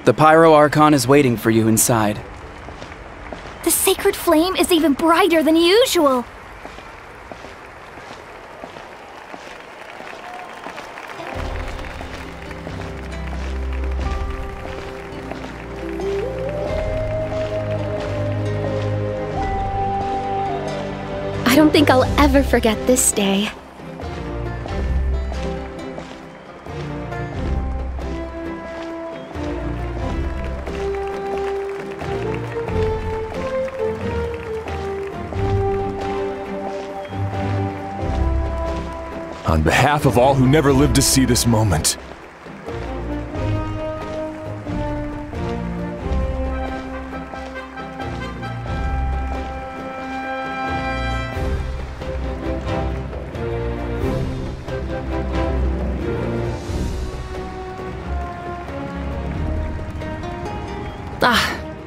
The Pyro Archon is waiting for you inside. The sacred flame is even brighter than usual. I don't think I'll ever forget this day. On behalf of all who never lived to see this moment.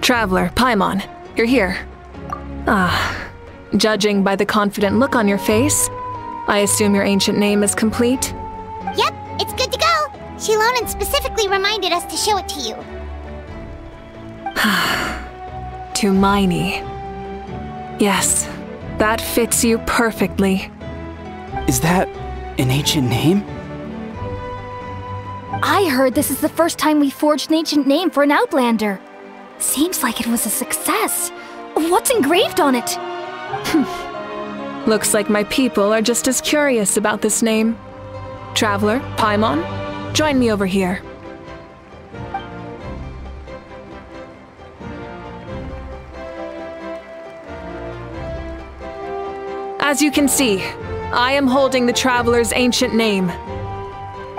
Traveler, Paimon, you're here. Judging by the confident look on your face, I assume your ancient name is complete? Yep, it's good to go. Shilonen specifically reminded us to show it to you. Tumaini. Yes, that fits you perfectly. Is that an ancient name? I heard this is the first time we forged an ancient name for an Outlander. Seems like it was a success. What's engraved on it? Looks like my people are just as curious about this name. Traveler, Paimon, join me over here. As you can see, I am holding the Traveler's ancient name.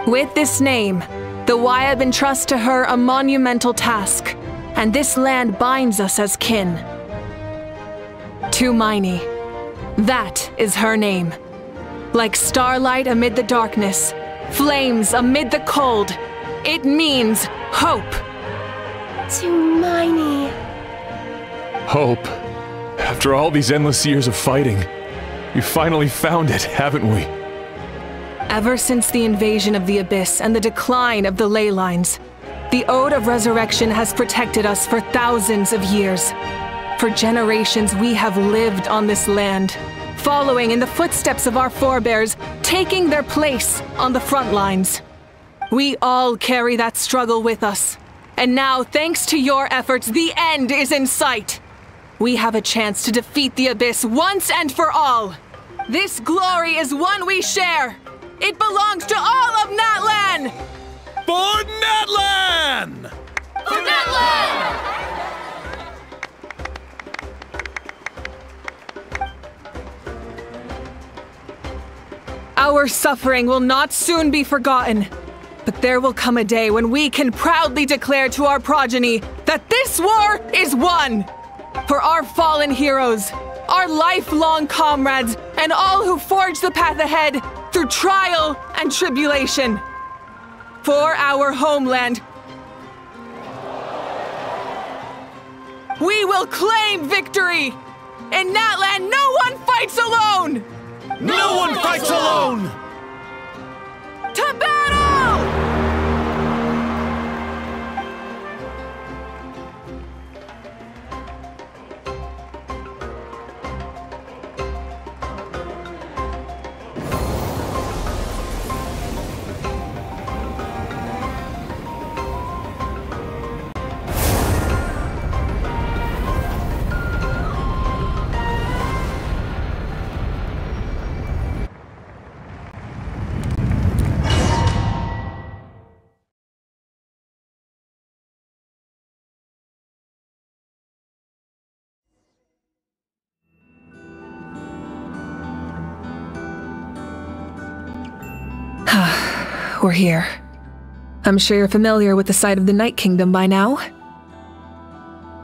With this name, the Wayab entrusts to her a monumental task, and this land binds us as kin. Tumaini. That is her name. Like starlight amid the darkness, flames amid the cold, it means hope. Tumaini. Hope. After all these endless years of fighting, we finally found it, haven't we? Ever since the invasion of the Abyss and the decline of the ley lines, the Ode of Resurrection has protected us for thousands of years. For generations we have lived on this land, following in the footsteps of our forebears, taking their place on the front lines. We all carry that struggle with us. And now, thanks to your efforts, the end is in sight. We have a chance to defeat the Abyss once and for all. This glory is one we share. It belongs to all of Natlan! For Natlan! For Natlan! Our suffering will not soon be forgotten, but there will come a day when we can proudly declare to our progeny that this war is won! For our fallen heroes, our lifelong comrades, and all who forge the path ahead through trial and tribulation. For our homeland, we will claim victory! In Natlan, no one fights alone! No one fights alone! To battle! We're here. I'm sure you're familiar with the site of the Night Kingdom by now.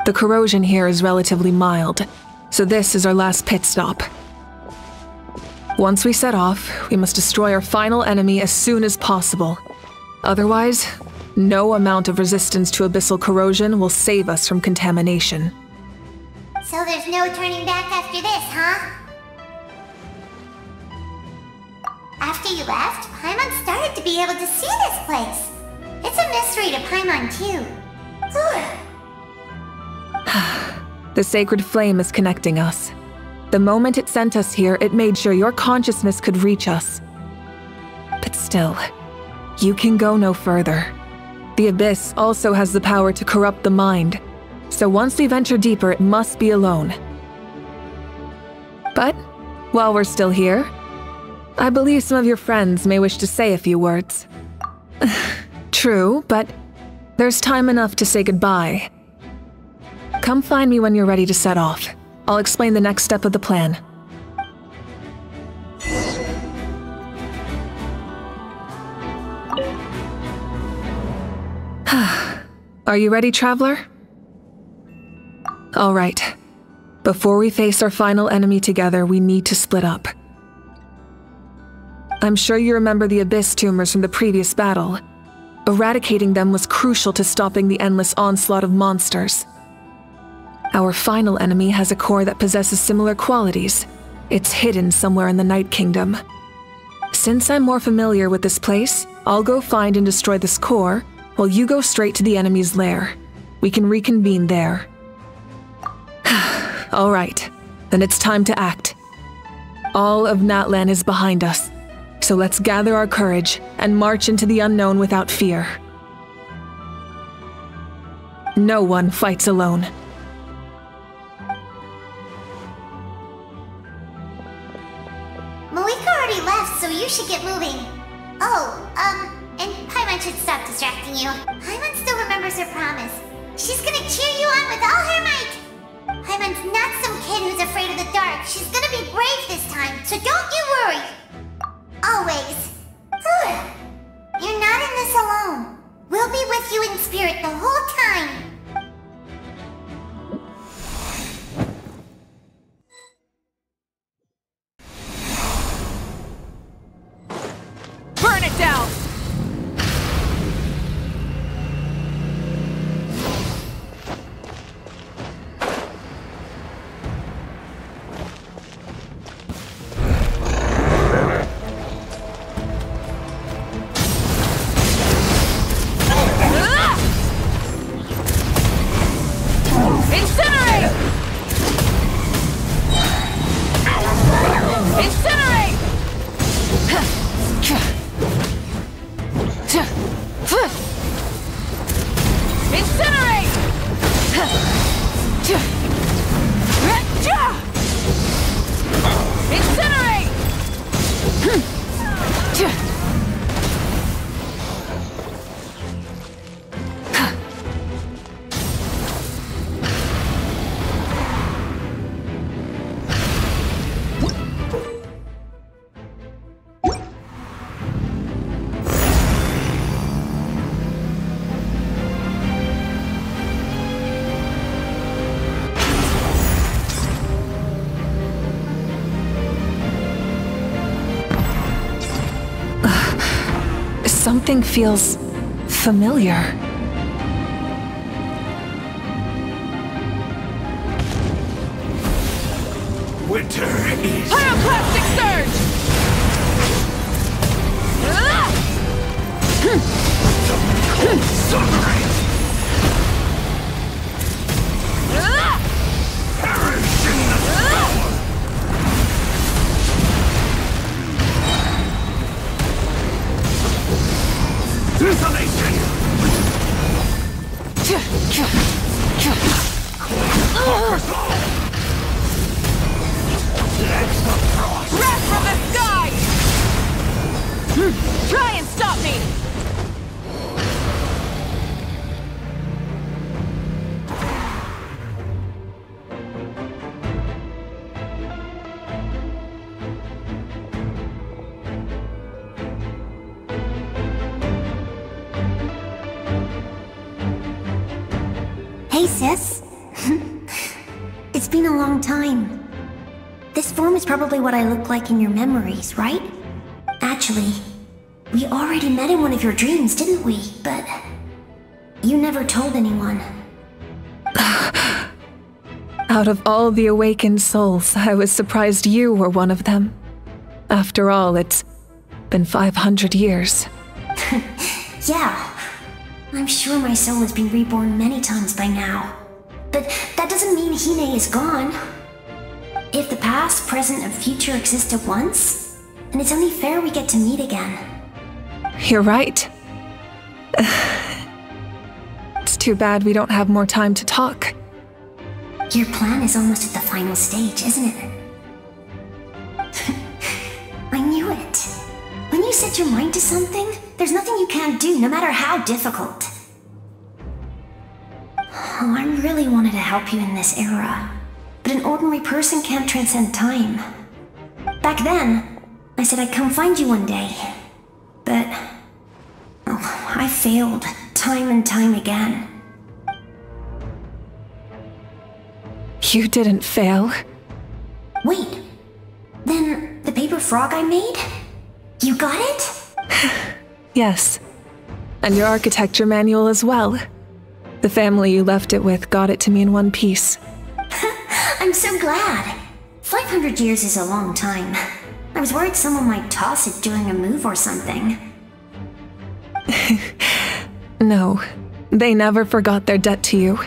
The corrosion here is relatively mild, so this is our last pit stop. Once we set off, we must destroy our final enemy as soon as possible. Otherwise, no amount of resistance to abyssal corrosion will save us from contamination. So there's no turning back after this, huh? After you left, Paimon started to be able to see this place. It's a mystery to Paimon too. The sacred flame is connecting us. The moment it sent us here, it made sure your consciousness could reach us. But still, you can go no further. The Abyss also has the power to corrupt the mind, so once we venture deeper, it must be alone. But, while we're still here, I believe some of your friends may wish to say a few words. True, but there's time enough to say goodbye. Come find me when you're ready to set off. I'll explain the next step of the plan. Are you ready, traveler? All right. Before we face our final enemy together, we need to split up. I'm sure you remember the Abyss tumors from the previous battle. Eradicating them was crucial to stopping the endless onslaught of monsters. Our final enemy has a core that possesses similar qualities. It's hidden somewhere in the Night Kingdom. Since I'm more familiar with this place, I'll go find and destroy this core, while you go straight to the enemy's lair. We can reconvene there. All right, then it's time to act. All of Natlan is behind us, so let's gather our courage and march into the unknown without fear. No one fights alone. Malika already left, so you should get moving. Oh, and Paimon should stop distracting you. Paimon still remembers her promise. She's gonna cheer you on with all her might. Paimon's not some kid who's afraid of the dark. She's gonna be brave this time, so don't you worry. Always. You're not in this alone. We'll be with you in spirit the whole time. Burn it down! Something feels familiar. Winter is... Pyroclastic surge! Suffering! Perish in the storm! Desolation! Conquers all! Legs of frost! Wrath from the sky! Try and stop me! Hey, sis. It's been a long time. This form is probably what I look like in your memories, right? Actually, we already met in one of your dreams, didn't we? But you never told anyone. Out of all the awakened souls, I was surprised you were one of them. After all, it's been 500 years. Yeah. I'm sure my soul has been reborn many times by now. But that doesn't mean Hine is gone. If the past, present, and future exist at once, then it's only fair we get to meet again. You're right. It's too bad we don't have more time to talk. Your plan is almost at the final stage, isn't it? I knew it. When you set your mind to something, there's nothing you can't do, no matter how difficult. Oh, I really wanted to help you in this era, but an ordinary person can't transcend time. Back then, I said I'd come find you one day, but oh, I failed time and time again. You didn't fail. Wait, then the paper frog I made? You got it? Yes. And your architecture manual as well. The family you left it with got it to me in one piece. I'm so glad. 500 years is a long time. I was worried someone might toss it during a move or something. No, they never forgot their debt to you.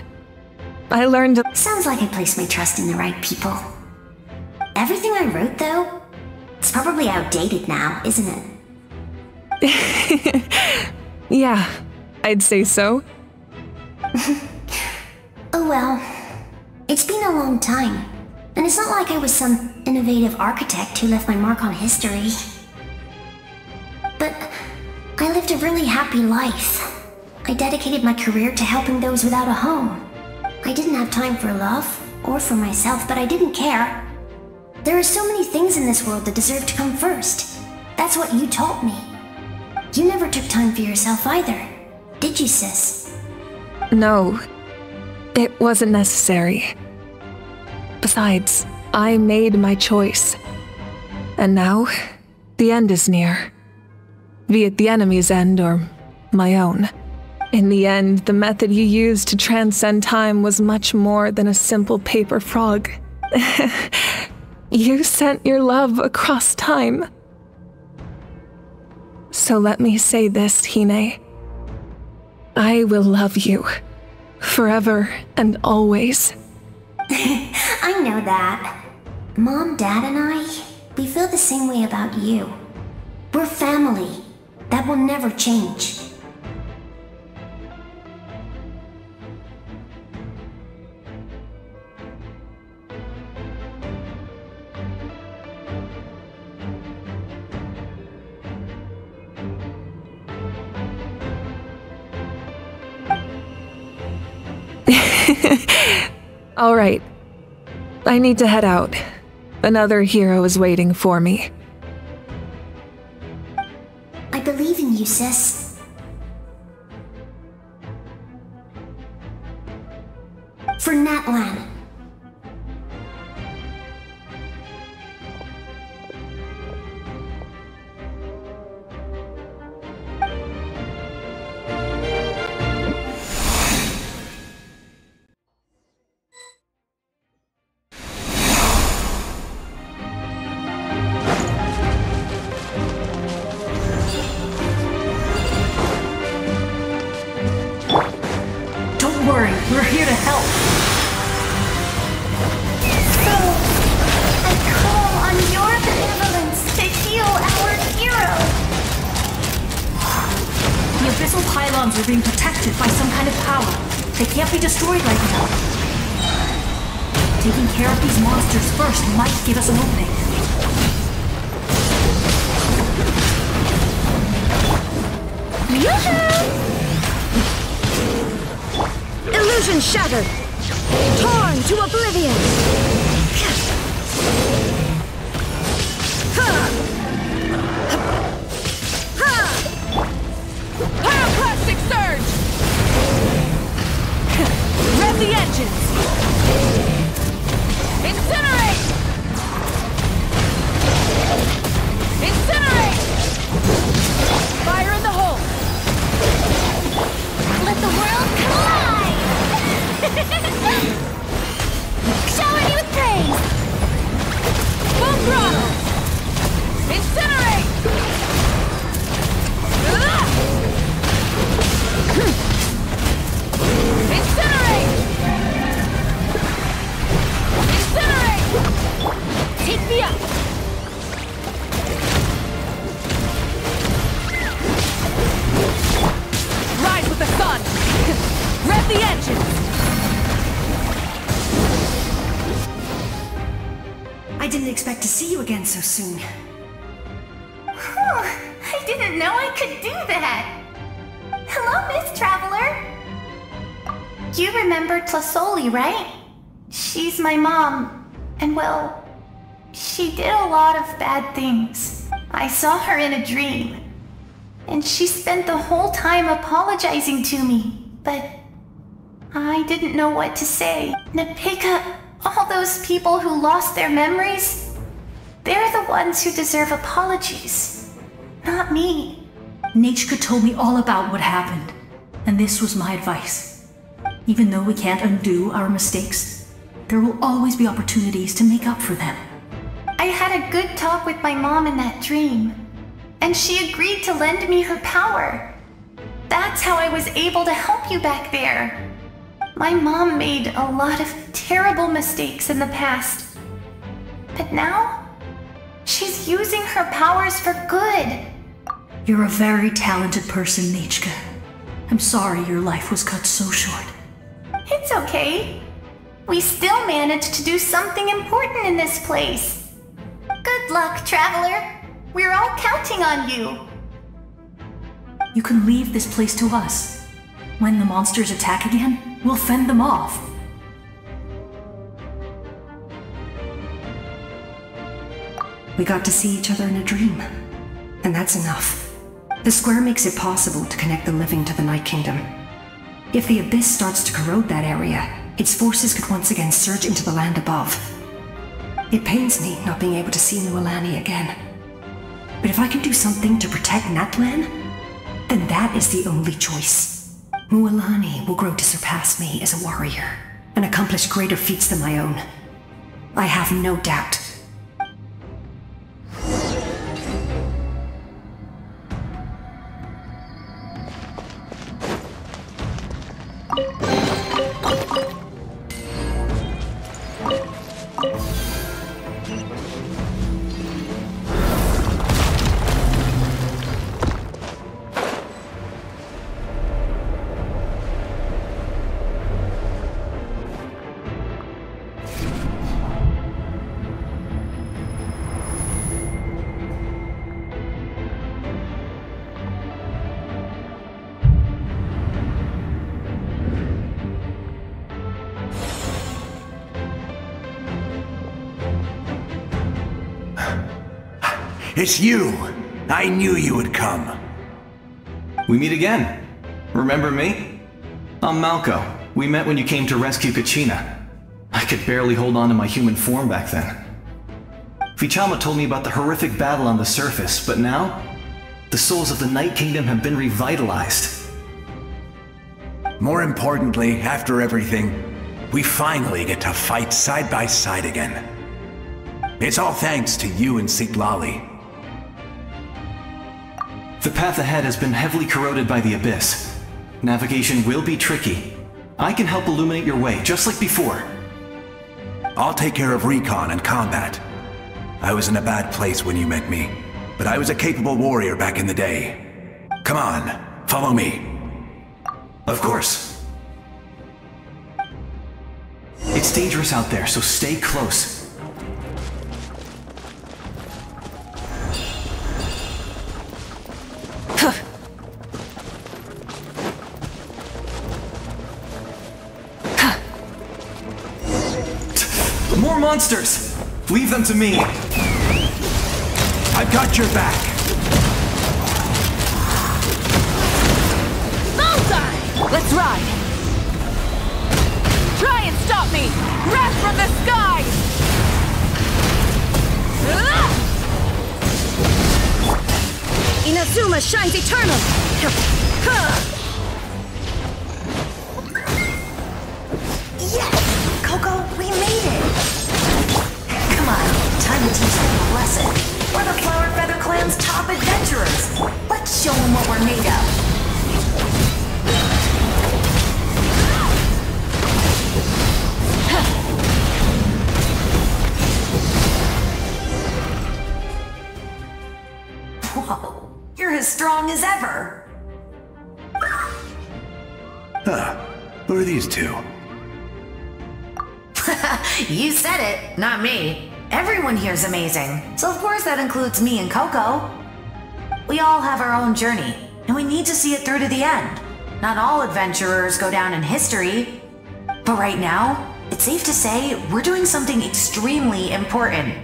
I learned— Sounds like I placed my trust in the right people. Everything I wrote, though, it's probably outdated now, isn't it? Yeah, I'd say so. Oh well, it's been a long time, and it's not like I was some innovative architect who left my mark on history. But I lived a really happy life. I dedicated my career to helping those without a home. I didn't have time for love, or for myself, but I didn't care. There are so many things in this world that deserve to come first. That's what you taught me. You never took time for yourself either, did you, sis? No, it wasn't necessary. Besides, I made my choice. And now, the end is near. Be it the enemy's end or my own. In the end, the method you used to transcend time was much more than a simple paper frog. You sent your love across time. So let me say this, Hine. I will love you. Forever and always. I know that. Mom, Dad, and I, we feel the same way about you. We're family. That will never change. All right. I need to head out. Another hero is waiting for me. I believe in you, sis. For Natlan. We're here to help. So, I call on your benevolence to heal our hero. The abyssal pylons are being protected by some kind of power. They can't be destroyed right now. Taking care of these monsters first might give us an opening. Yoo-hoo! Illusion shattered! Torn to oblivion! Pyroclastic surge! Rev the engines! Incinerate! Incinerate! Fire in the hole! Let the world collide! Shower me with praise! Full throttle! Incinerate! the engines! I didn't expect to see you again so soon. I didn't know I could do that. Hello, Miss Traveler. You remember Tlasoli, right? She's my mom, and well, she did a lot of bad things. I saw her in a dream, and she spent the whole time apologizing to me, but I didn't know what to say. Napika, all those people who lost their memories, they're the ones who deserve apologies, not me. Nachka told me all about what happened, and this was my advice. Even though we can't undo our mistakes, there will always be opportunities to make up for them. I had a good talk with my mom in that dream, and she agreed to lend me her power. That's how I was able to help you back there. My mom made a lot of terrible mistakes in the past, but now she's using her powers for good. You're a very talented person, Nachka. I'm sorry your life was cut so short. It's okay. We still managed to do something important in this place. Good luck, Traveler. We're all counting on you. You can leave this place to us. When the monsters attack again, we'll fend them off. We got to see each other in a dream, and that's enough. The square makes it possible to connect the living to the Night Kingdom. If the Abyss starts to corrode that area, its forces could once again surge into the land above. It pains me not being able to see Mualani again. But if I can do something to protect Natlan, then that is the only choice. Mualani will grow to surpass me as a warrior, and accomplish greater feats than my own. I have no doubt. It's you! I knew you would come. We meet again. Remember me? I'm Malco. We met when you came to rescue Kachina. I could barely hold on to my human form back then. Vichama told me about the horrific battle on the surface, but now, the souls of the Night Kingdom have been revitalized. More importantly, after everything, we finally get to fight side by side again. It's all thanks to you and Sitlali. The path ahead has been heavily corroded by the Abyss. Navigation will be tricky. I can help illuminate your way, just like before. I'll take care of recon and combat. I was in a bad place when you met me, but I was a capable warrior back in the day. Come on, follow me. Of course. It's dangerous out there, so stay close. More monsters! Leave them to me! I've got your back! Bullseye! Let's ride! Try and stop me! Wrath from the sky! Inazuma shines eternal! Yes! Coco, we made it! Come on, time to teach them a lesson. We're the Flower Feather Clan's top adventurers. Let's show them what we're made of. Whoa, you're as strong as ever. Huh. Who are these two? You said it, not me. Everyone here's amazing, so of course that includes me and Coco. We all have our own journey, and we need to see it through to the end. Not all adventurers go down in history. But right now, it's safe to say we're doing something extremely important.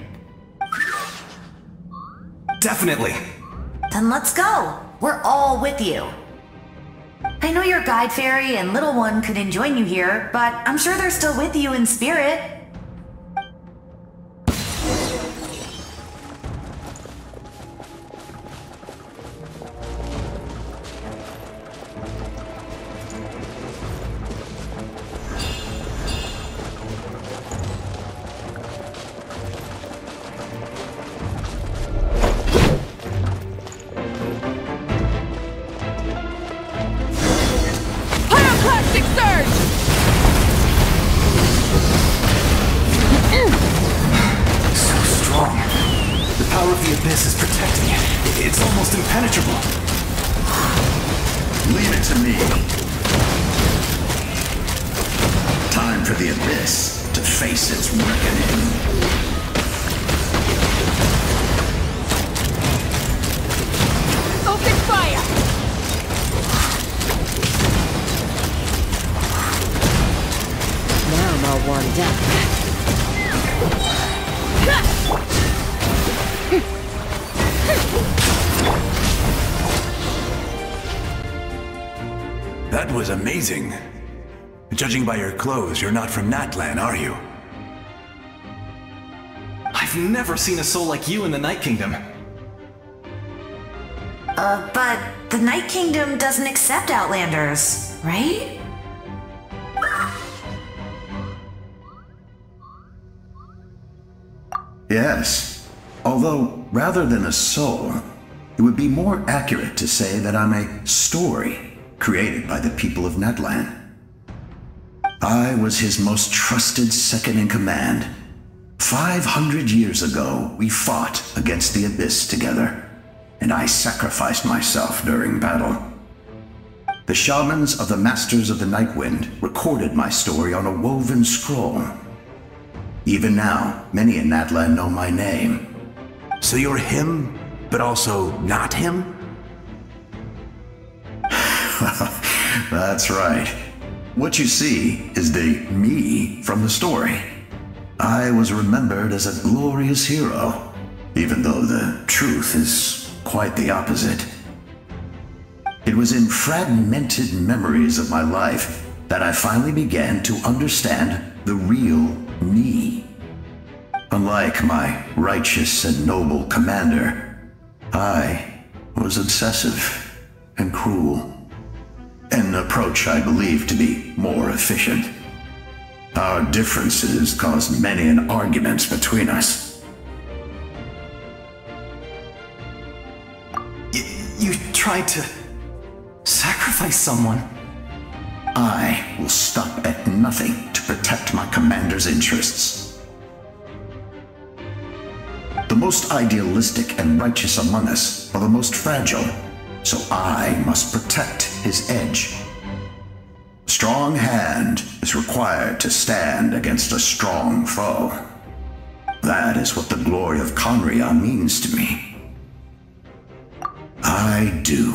Definitely. Then let's go. We're all with you. I know your guide fairy and little one couldn't join you here, but I'm sure they're still with you in spirit. This is protecting it. It's almost impenetrable. Leave it to me. Time for the Abyss to face its reckoning. Open fire! Now I'm all warmed up. That was amazing. Judging by your clothes, you're not from Natlan, are you? I've never seen a soul like you in the Night Kingdom. But the Night Kingdom doesn't accept Outlanders, right? Yes. Although, rather than a soul, it would be more accurate to say that I'm a story created by the people of Natlan. I was his most trusted second-in-command. 500 years ago, we fought against the Abyss together, and I sacrificed myself during battle. The shamans of the Masters of the Nightwind recorded my story on a woven scroll. Even now, many in Natlan know my name. So you're him, but also not him? That's right. What you see is the me from the story. I was remembered as a glorious hero, even though the truth is quite the opposite. It was in fragmented memories of my life that I finally began to understand the real me. Unlike my righteous and noble commander, I was obsessive and cruel. An approach I believe to be more efficient. Our differences caused many an arguments between us. You tried to sacrifice someone? I will stop at nothing to protect my commander's interests. The most idealistic and righteous among us are the most fragile. So I must protect his edge. A strong hand is required to stand against a strong foe. That is what the glory of Conria means to me. I do.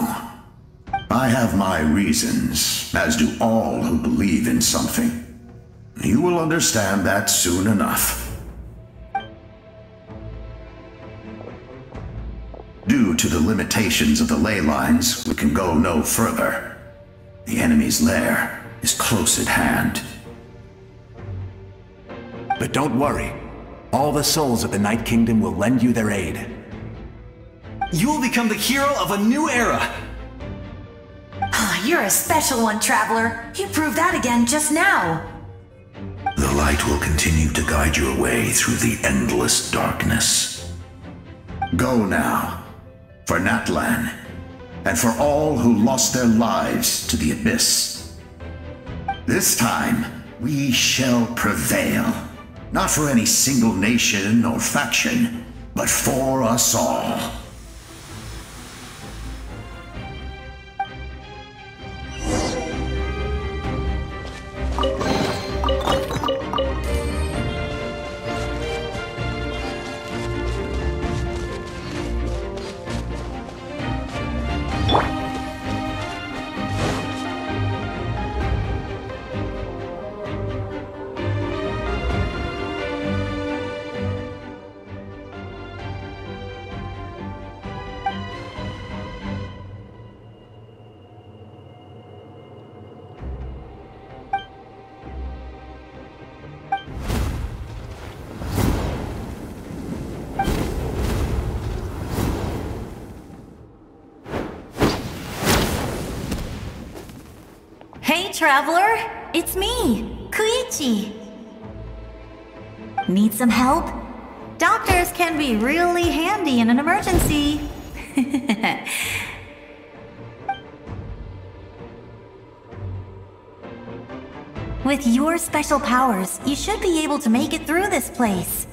I have my reasons, as do all who believe in something. You will understand that soon enough. Due to the limitations of the ley lines, we can go no further. The enemy's lair is close at hand. But don't worry. All the souls of the Night Kingdom will lend you their aid. You will become the hero of a new era! You're a special one, Traveler. You proved that again just now. The light will continue to guide your way through the endless darkness. Go now. For Natlan, and for all who lost their lives to the Abyss. This time, we shall prevail. Not for any single nation or faction, but for us all. Hey, traveler! It's me, Koichi. Need some help? Doctors can be really handy in an emergency. With your special powers, you should be able to make it through this place.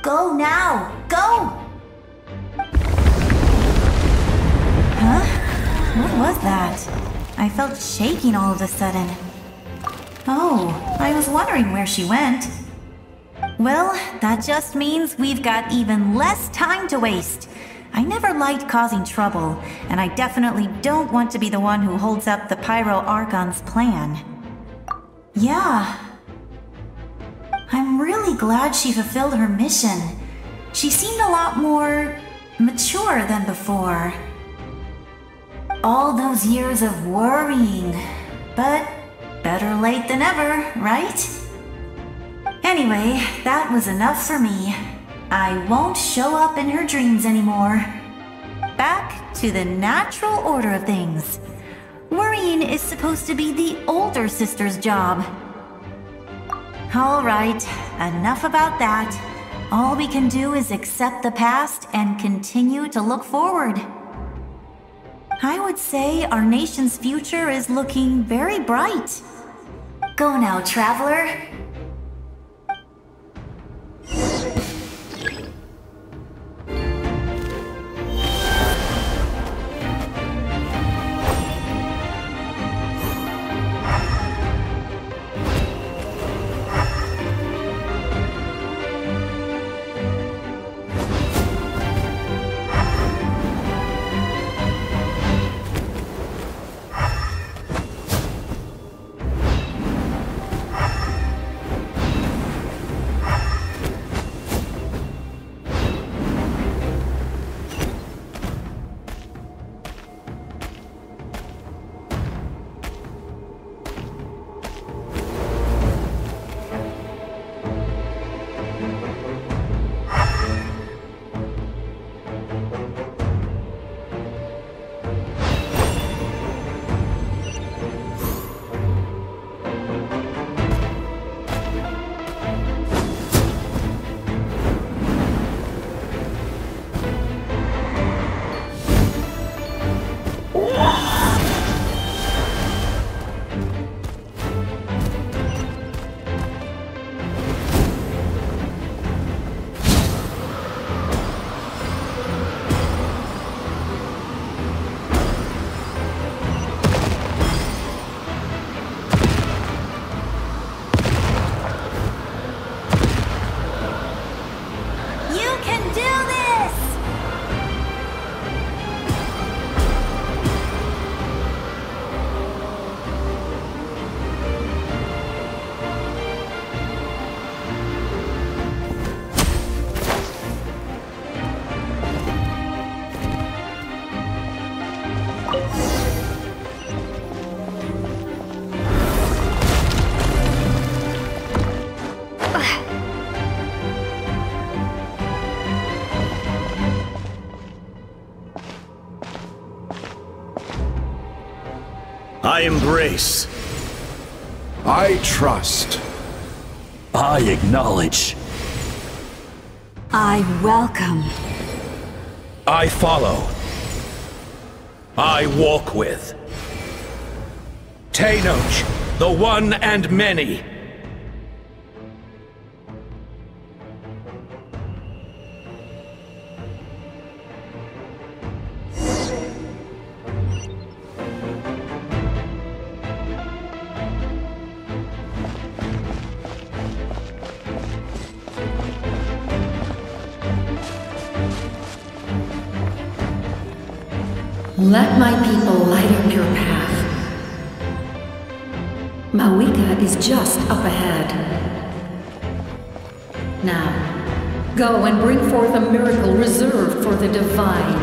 Go now! Go! Huh? What was that? I felt shaking all of a sudden. Oh, I was wondering where she went. Well, that just means we've got even less time to waste. I never liked causing trouble, and I definitely don't want to be the one who holds up the Pyro Archon's plan. Yeah. I'm really glad she fulfilled her mission. She seemed a lot more mature than before. All those years of worrying, but better late than ever, right? Anyway, that was enough for me. I won't show up in her dreams anymore. Back to the natural order of things. Worrying is supposed to be the older sister's job. Alright, enough about that. All we can do is accept the past and continue to look forward. I would say our nation's future is looking very bright. Go now, traveler. I embrace. I trust. I acknowledge. I welcome. I follow. I walk with. Tenoch, the one and many. Let my people light up your path. Mawika is just up ahead. Now, go and bring forth a miracle reserved for the divine.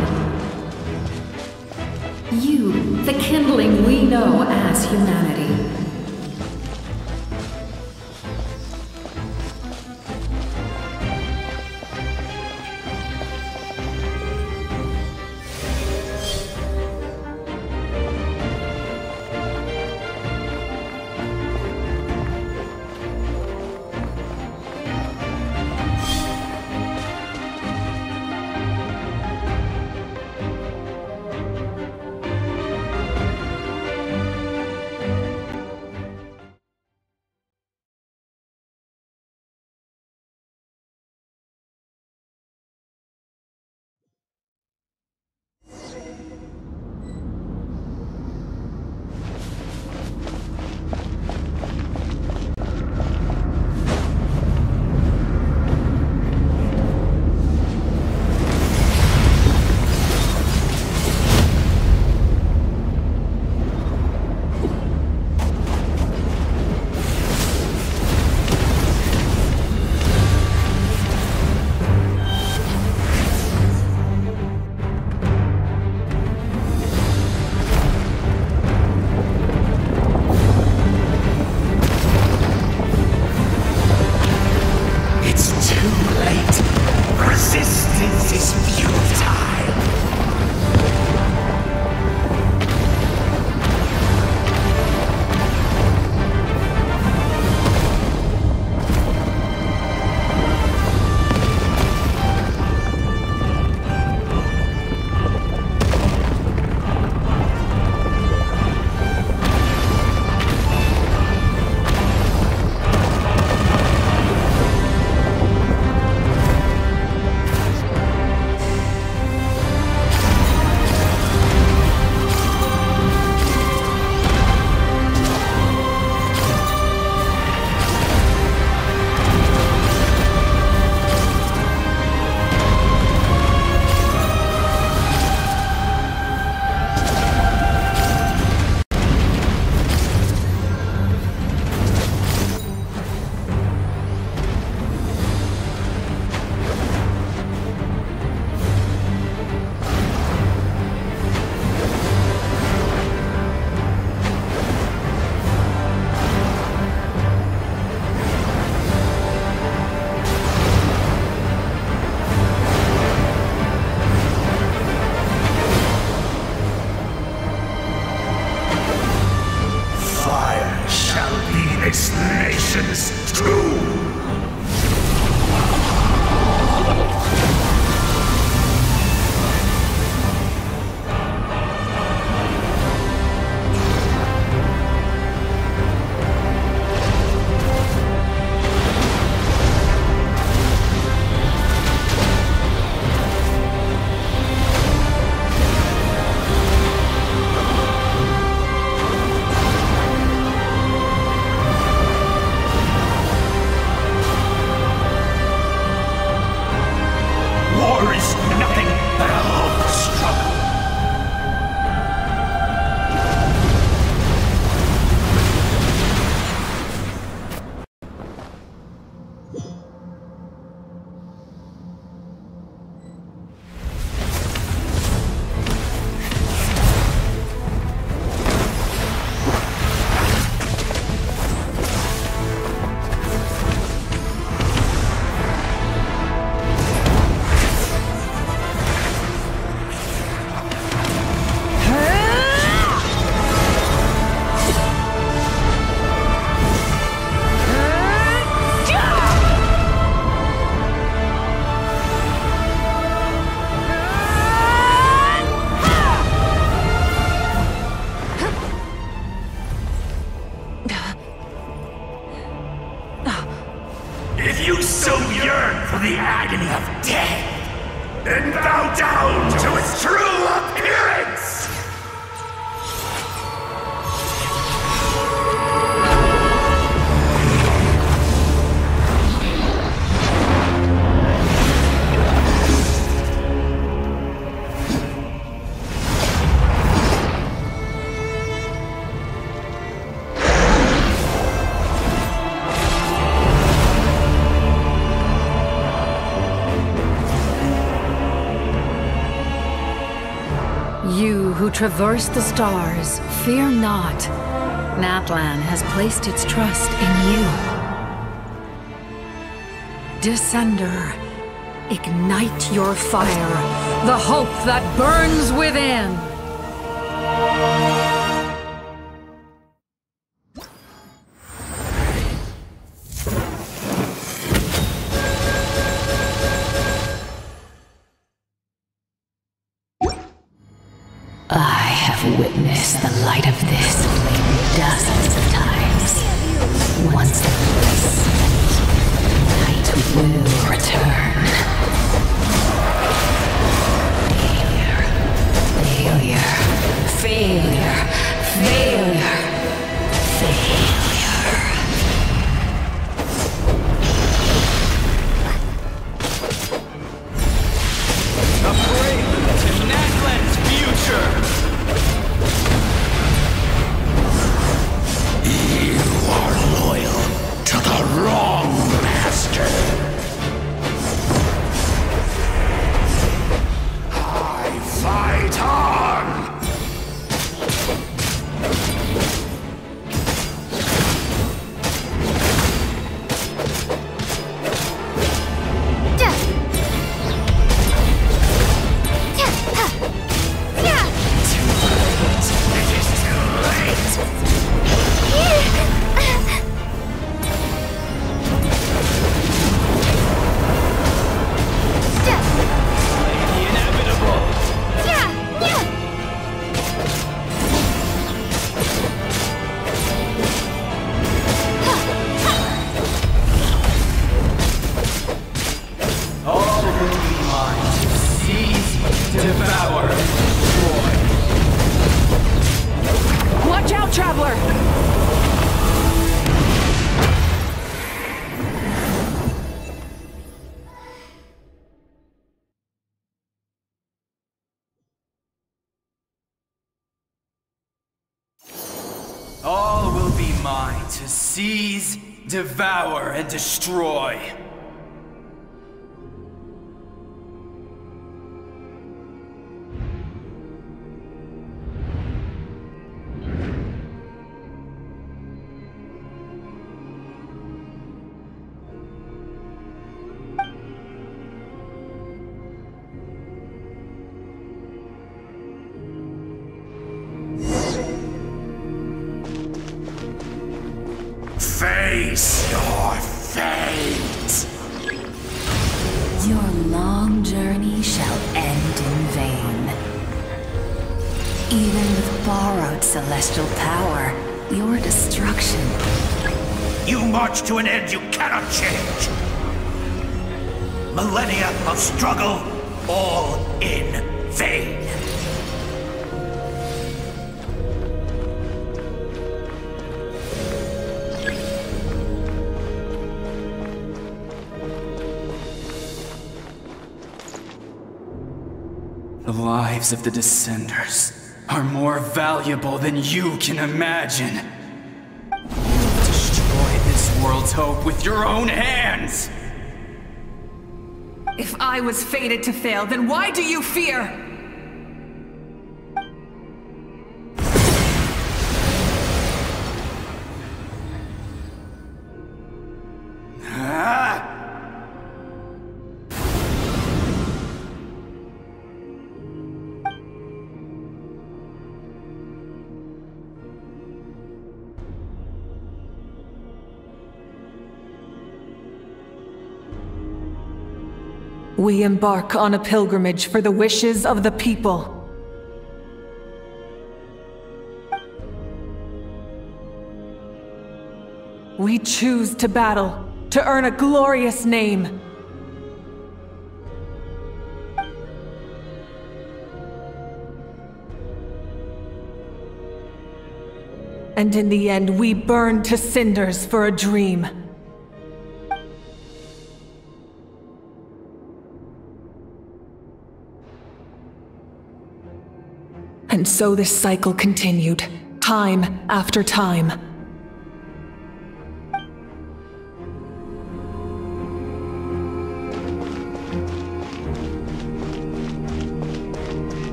You, the kindling we know as humanity. this nation's tomb! War is nothing but a hopeless struggle. If you so yearn for the agony of death, then bow down to its true appearance! You who traverse the stars, fear not. Natlan has placed its trust in you. Descender, ignite your fire, the hope that burns within! I have witnessed the light of this flame dozens of times. Once the bliss, night will return. Failure, failure, failure, failure. A prelude to Natlan's future! You are loyal to the wrong master. I fight on! Devour! Watch out, Traveler! All will be mine to seize, devour, and destroy. Face your fate! Your long journey shall end in vain. Even with borrowed celestial power, your destruction... You march to an end you cannot change! Millennia of struggle, all in vain. The lives of the Descenders are more valuable than you can imagine. You've destroyed this world's hope with your own hands! If I was fated to fail, then why do you fear? We embark on a pilgrimage for the wishes of the people. We choose to battle, to earn a glorious name. And in the end, we burn to cinders for a dream. And so this cycle continued, time after time.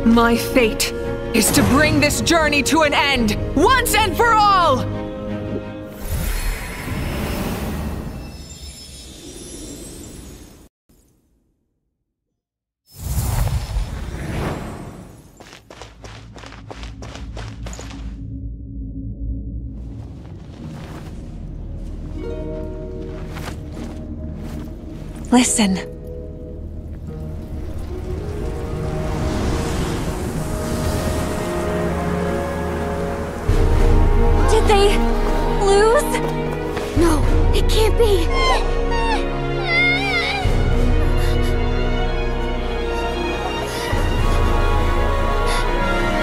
My fate is to bring this journey to an end, once and for all! Listen. Did they lose? No, it can't be.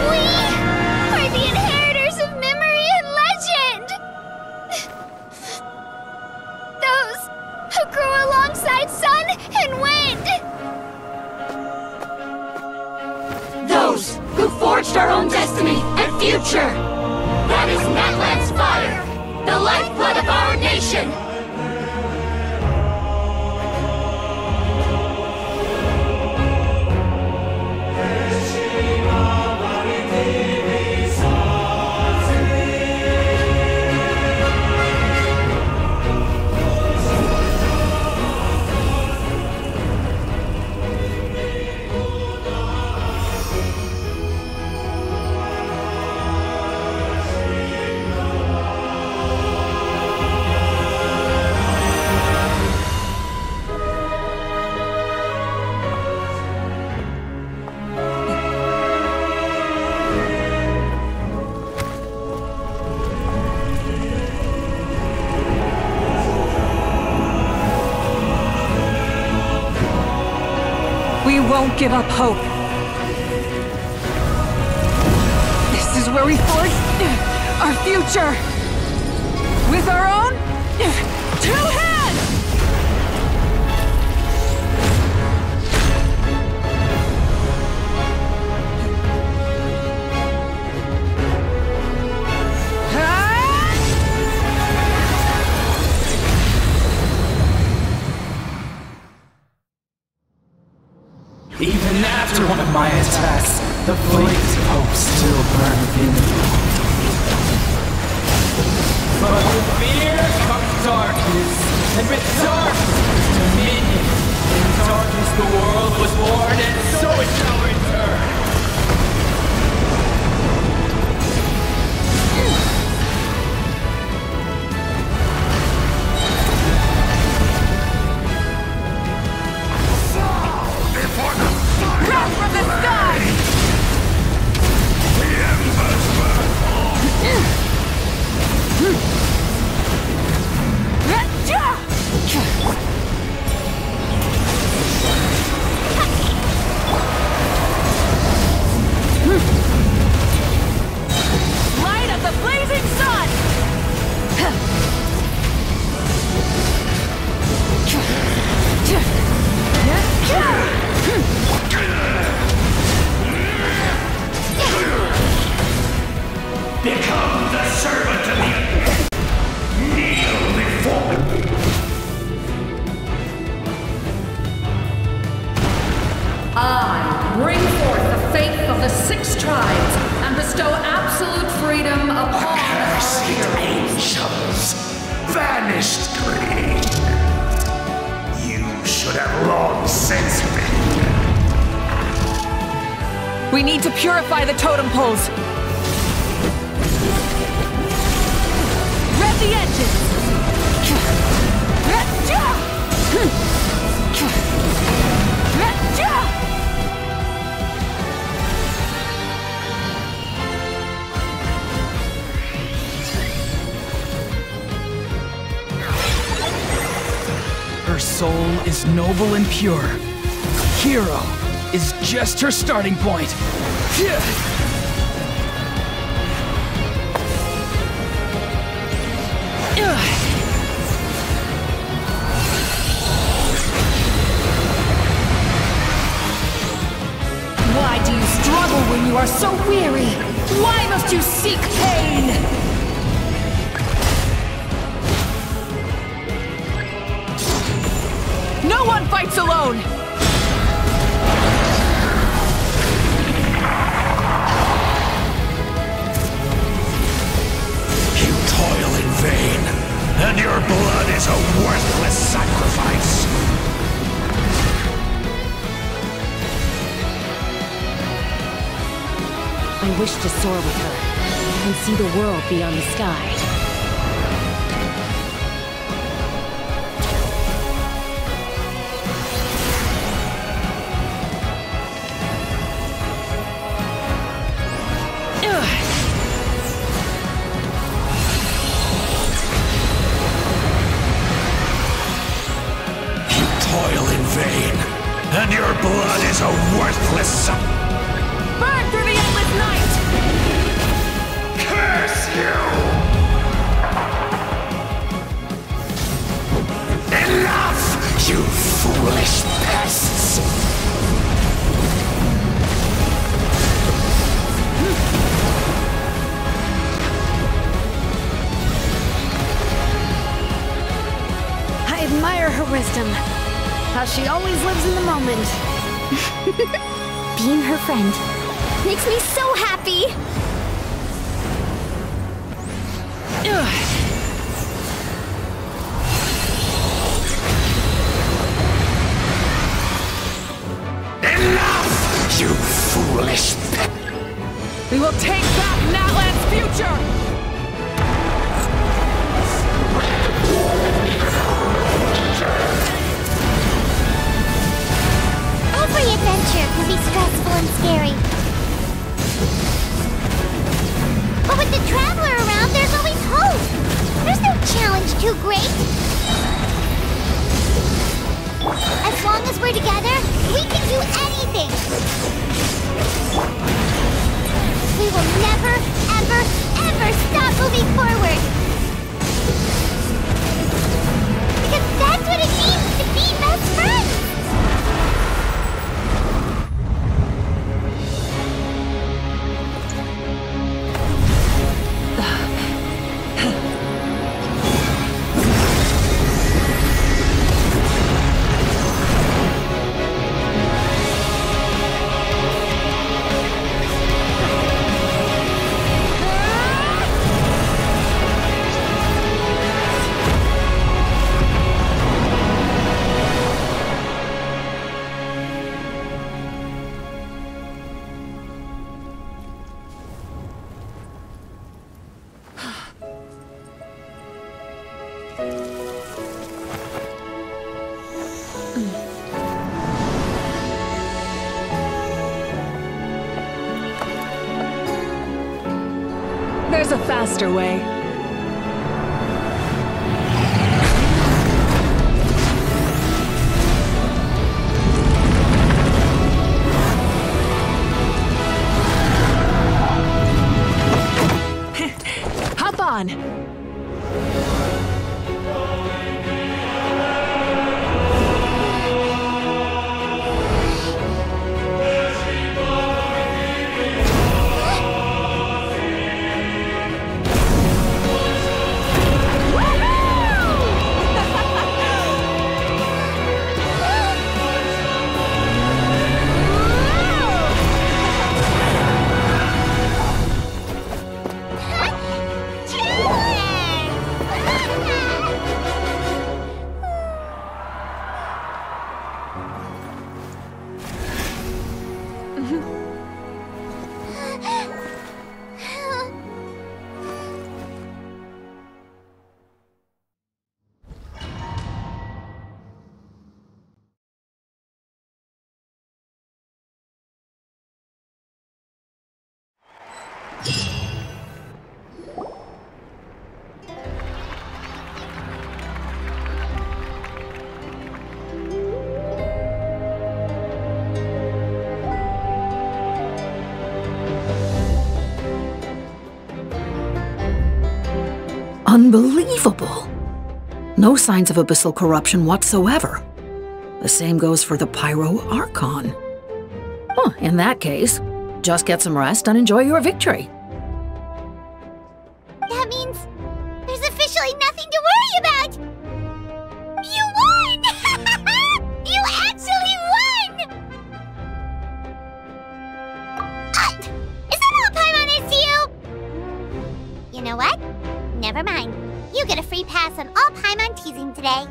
We are the inheritors of memory and legend! Those who grew alongside sun and wind! Those who forged our own destiny and future! That is Natlan's fire, the lifeblood of our nation! We won't give up hope. This is where we forge our future. With our own 2 hands! After one of my attacks, the flames of hope still burn within me. But with fear comes darkness, and with darkness, dominion. In darkness the world was born, and so it shall return. Wrath from the sky! The embers burn Light of the blazing sun! Become the servant of the kneel before I bring forth the faith of the 6 tribes and bestow absolute freedom upon Cursed angels, vanished green. You should have long since been. We need to purify the totem poles. Rev the engines! Her soul is noble and pure. Hero is just her starting point. Why do you struggle when you are so weary? Why must you seek pain? No one fights alone! You toil in vain, and your blood is a worthless sacrifice. I wish to soar with her and see the world beyond the sky. You toil in vain, and your blood is a worthless sacrifice. Burn through the endless night! Curse you! Enough, you foolish pests! I admire her wisdom. How she always lives in the moment. Being her friend makes me so happy! Enough, you foolish pet! We will take back Natlan's future! Every adventure can be stressful and scary. But with the Traveler around, there's always hope! There's no challenge too great! As long as we're together, we can do anything! We will There's a faster way. Hop on! Unbelievable! No signs of abyssal corruption whatsoever. The same goes for the Pyro Archon. Well, in that case, just get some rest and enjoy your victory. That means there's officially nothing to worry about! You won! You actually won! Is that all Paimon is to you? You know what? Never mind. You get a free pass on all Paimon teasing today.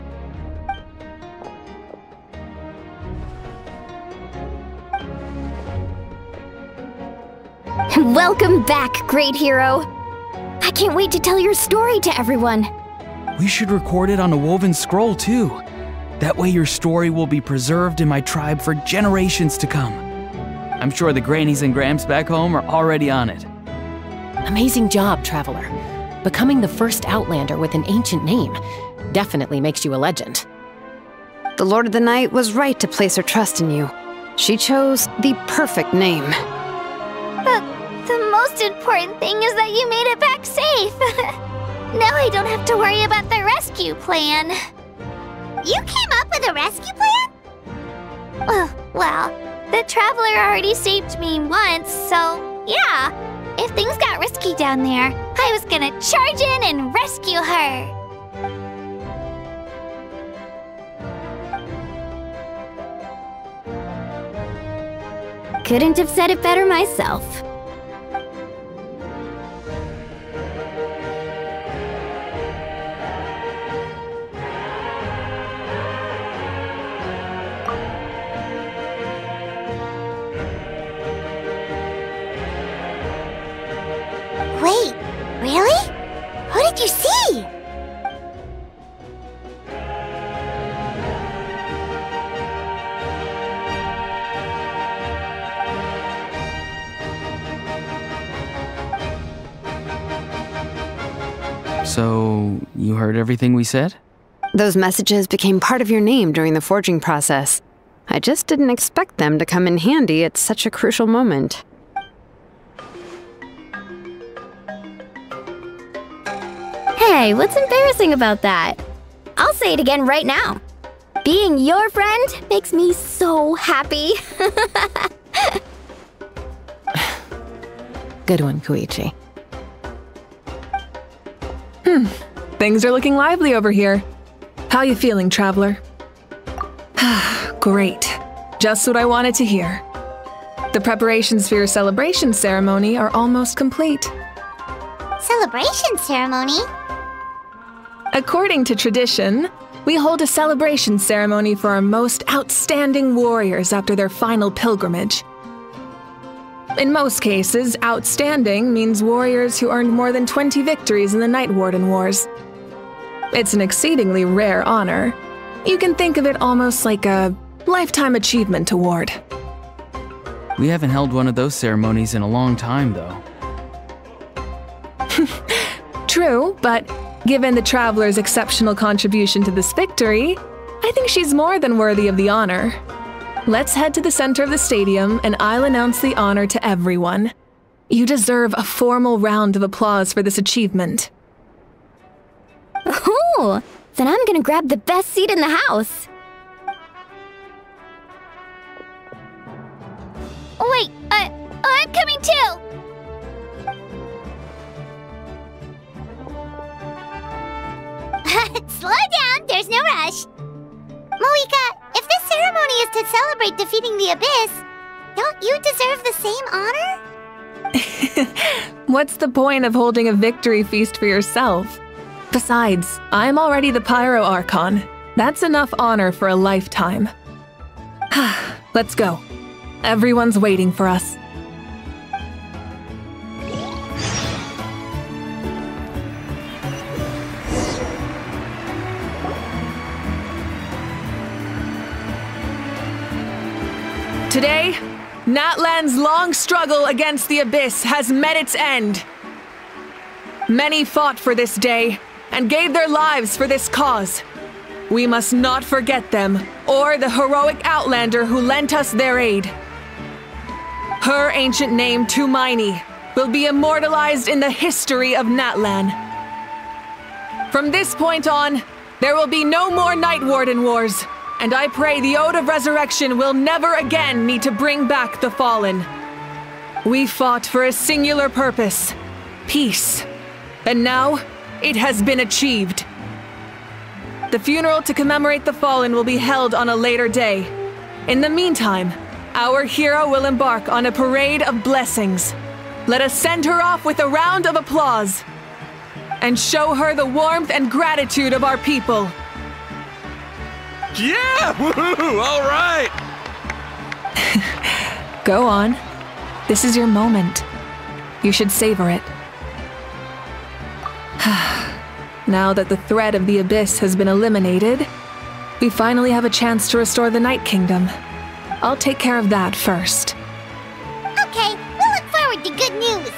Welcome back, great hero. I can't wait to tell your story to everyone. We should record it on a woven scroll, too. That way your story will be preserved in my tribe for generations to come. I'm sure the grannies and gramps back home are already on it. Amazing job, Traveler. Becoming the first Outlander with an ancient name definitely makes you a legend. The Lord of the Night was right to place her trust in you. She chose the perfect name. But the most important thing is that you made it back safe. Now I don't have to worry about the rescue plan. You came up with a rescue plan? Well, the Traveler already saved me once, so yeah. If things got risky down there, I was gonna charge in and rescue her. Couldn't have said it better myself. Wait, really? Who did you see? So, you heard everything we said? Those messages became part of your name during the forging process. I just didn't expect them to come in handy at such a crucial moment. Hey, what's embarrassing about that? I'll say it again right now. Being your friend makes me so happy. Good one, Koichi. Things are looking lively over here. How you feeling, Traveler? Great. Just what I wanted to hear. The preparations for your celebration ceremony are almost complete. Celebration ceremony? According to tradition, we hold a celebration ceremony for our most outstanding warriors after their final pilgrimage. In most cases, outstanding means warriors who earned more than 20 victories in the Night Warden Wars. It's an exceedingly rare honor. You can think of it almost like a lifetime achievement award. We haven't held one of those ceremonies in a long time, though. True, but given the Traveler's exceptional contribution to this victory, I think she's more than worthy of the honor. Let's head to the center of the stadium and I'll announce the honor to everyone. You deserve a formal round of applause for this achievement. Ooh, then I'm gonna grab the best seat in the house. Wait, I'm coming too! Slow down, there's no rush. Moika, if this ceremony is to celebrate defeating the Abyss, don't you deserve the same honor? What's the point of holding a victory feast for yourself? Besides, I'm already the Pyro Archon. That's enough honor for a lifetime. Let's go. Everyone's waiting for us. Today, Natlan's long struggle against the Abyss has met its end. Many fought for this day and gave their lives for this cause. We must not forget them or the heroic Outlander who lent us their aid. Her ancient name, Tumaini, will be immortalized in the history of Natlan. From this point on, there will be no more Night Warden wars. And I pray the Ode of Resurrection will never again need to bring back the fallen. We fought for a singular purpose, peace. And now, it has been achieved. The funeral to commemorate the fallen will be held on a later day. In the meantime, our hero will embark on a parade of blessings. Let us send her off with a round of applause and show her the warmth and gratitude of our people. Yeah! Woohoo! All right! Go on. This is your moment. You should savor it. Now that the threat of the Abyss has been eliminated, we finally have a chance to restore the Night Kingdom. I'll take care of that first. Okay, we'll look forward to good news.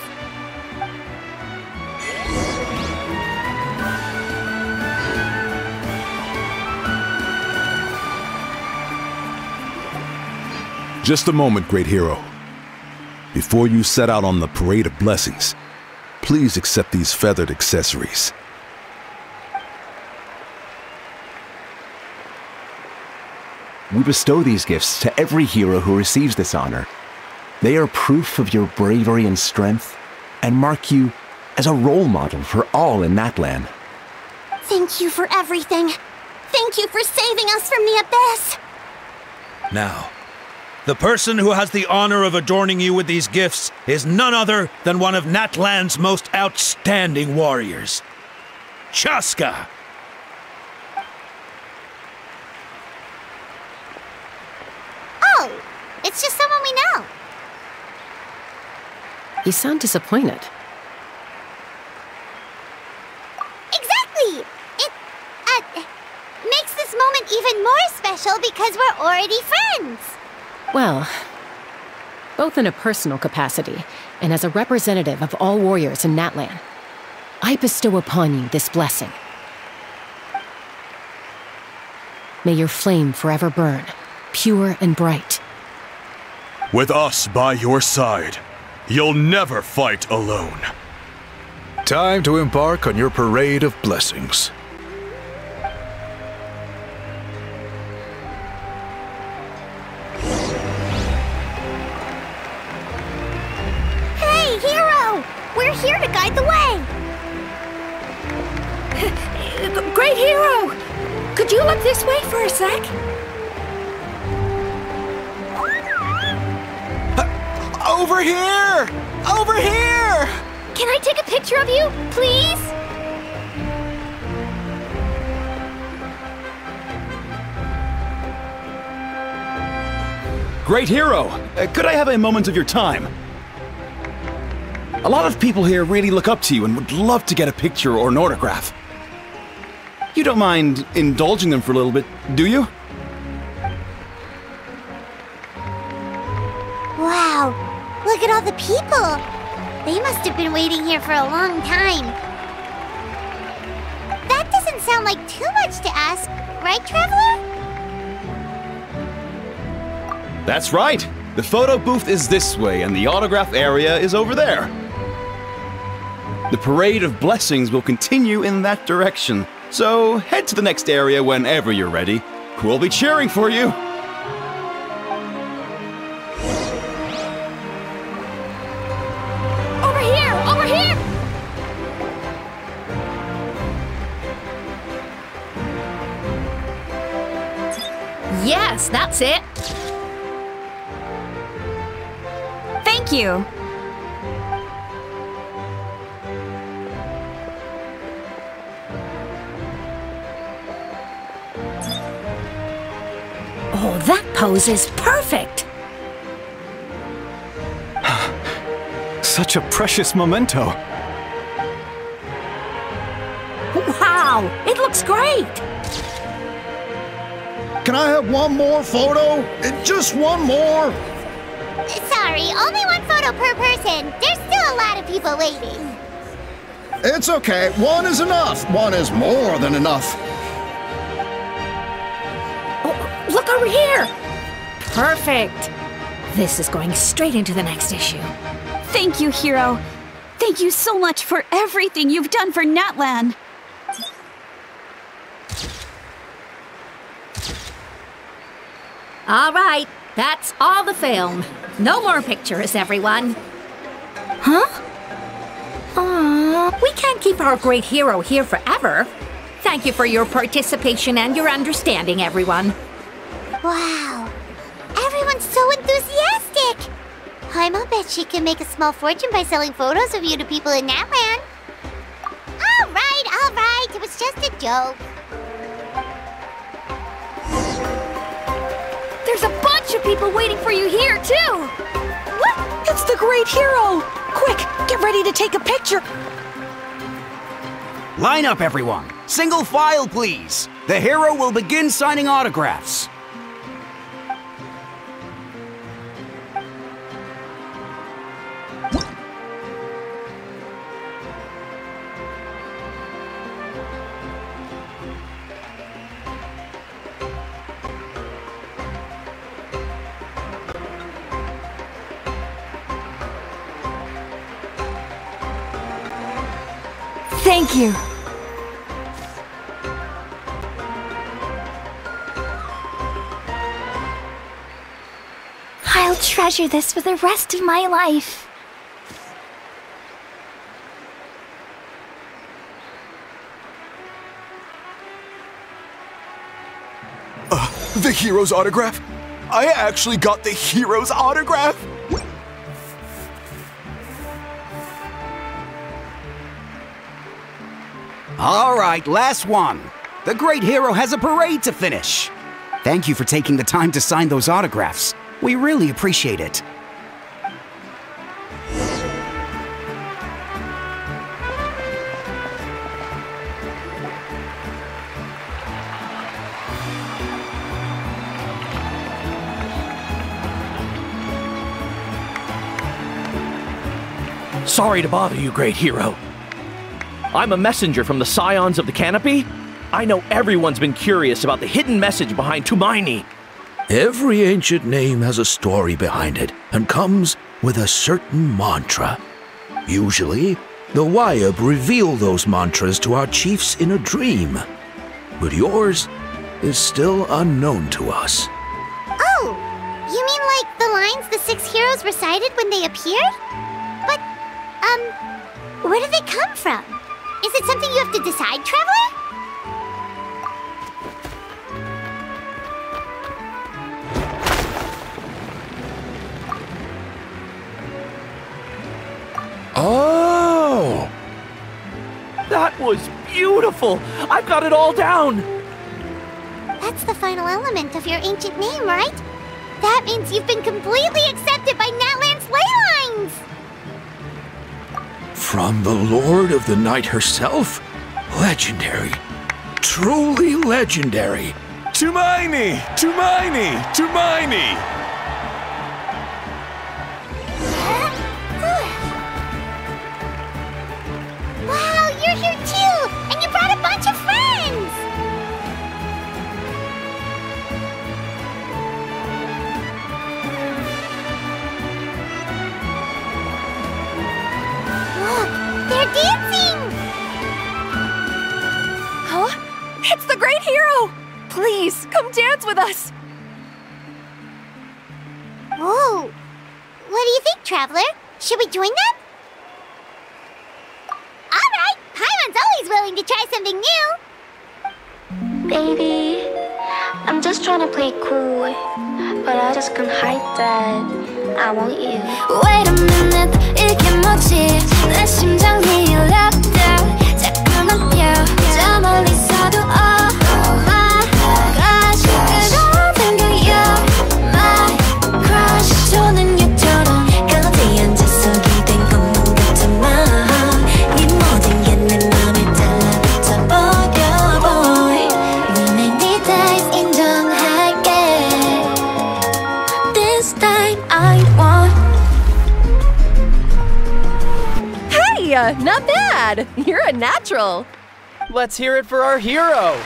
Just a moment, great hero. Before you set out on the Parade of Blessings, please accept these feathered accessories. We bestow these gifts to every hero who receives this honor. They are proof of your bravery and strength, and mark you as a role model for all in Natlan. Thank you for everything. Thank you for saving us from the Abyss. Now, the person who has the honor of adorning you with these gifts is none other than one of Natlan's most outstanding warriors, Chaska. Oh, it's just someone we know. You sound disappointed. Exactly! It, makes this moment even more special because we're already friends. Well, both in a personal capacity and as a representative of all warriors in Natlan, I bestow upon you this blessing. May your flame forever burn, pure and bright. With us by your side, you'll never fight alone. Time to embark on your Parade of Blessings. Hey, hero! We're here to guide the way! Great hero! Could you look this way for a sec? Over here! Over here! Can I take a picture of you, please? Great hero! Could I have a moment of your time? A lot of people here really look up to you and would love to get a picture or an autograph. You don't mind indulging them for a little bit, do you? Wow, look at all the people. They must have been waiting here for a long time. That doesn't sound like too much to ask, right, Traveler? That's right. The photo booth is this way, and the autograph area is over there. The Parade of Blessings will continue in that direction, so head to the next area whenever you're ready. We'll be cheering for you. Over here! Over here! Yes, that's it. Thank you. Oh, that pose is perfect. Such a precious memento. Wow, it looks great. Can I have one more photo? Just one more? Sorry, only one photo per person. There's still a lot of people waiting. It's okay. One is enough. One is more than enough. Oh, look over here. Perfect. This is going straight into the next issue. Thank you, Hero. Thank you so much for everything you've done for Natlan. All right, that's all the film. No more pictures, everyone. Huh? Aww, we can't keep our great hero here forever. Thank you for your participation and your understanding, everyone. Wow, everyone's so enthusiastic. I'll bet she can make a small fortune by selling photos of you to people in Natlan. All right, it was just a joke. There's a bunch of people waiting for you here, too! What? It's the great hero! Quick, get ready to take a picture! Line up, everyone. Single file, please. The hero will begin signing autographs. Thank you. I'll treasure this for the rest of my life. The hero's autograph? I actually got the hero's autograph? All right, last one. The great hero has a parade to finish. Thank you for taking the time to sign those autographs. We really appreciate it. Sorry to bother you, great hero. I'm a messenger from the Scions of the Canopy. I know everyone's been curious about the hidden message behind Tumaini. Every ancient name has a story behind it and comes with a certain mantra. Usually, the Wayab reveal those mantras to our chiefs in a dream. But yours is still unknown to us. Oh, you mean like the lines the 6 heroes recited when they appeared? But, where do they come from? Is it something you have to decide, Traveler? Oh! That was beautiful! I've got it all down! That's the final element of your ancient name, right? That means you've been completely accepted by Natlan's ley lines! From the Lord of the Night herself? Legendary. Truly legendary. Tumaini! Tumaini! Tumaini! Wow, you're here too! And you brought a bunch of friends! Look, they're dancing! Huh? It's the Great Hero! Please, come dance with us! Whoa! What do you think, Traveler? Should we join them? Alright! Paimon's always willing to try something new! Baby, I'm just trying to play cool, but I just can't hide that I want you. Wait a minute, 이게 뭐지? 내 심장이 락다 자꾸만 뛰어 저 멀리서도 oh my gosh 그러는 You're my crush 조는 유처럼 가운데 앉아서 기댄 것만 같은 마음 네 모든 게 내 맘에 달라붙어 버려 boy 눈에 네 days 인정할게 This time I want Hey, not bad! You're a natural! Let's hear it for our hero!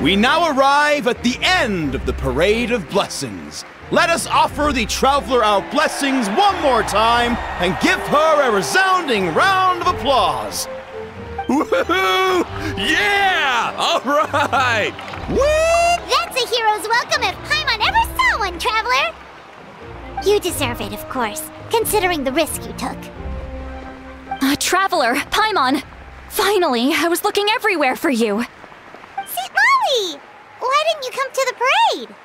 We now arrive at the end of the Parade of Blessings. Let us offer the Traveler our blessings one more time and give her a resounding round of applause. Woohoo! Yeah! All right! Woo! That's a hero's welcome if Paimon ever saw one, Traveler! You deserve it, of course, considering the risk you took. Traveler, Paimon! Finally, I was looking everywhere for you. St. Molly! Why didn't you come to the parade?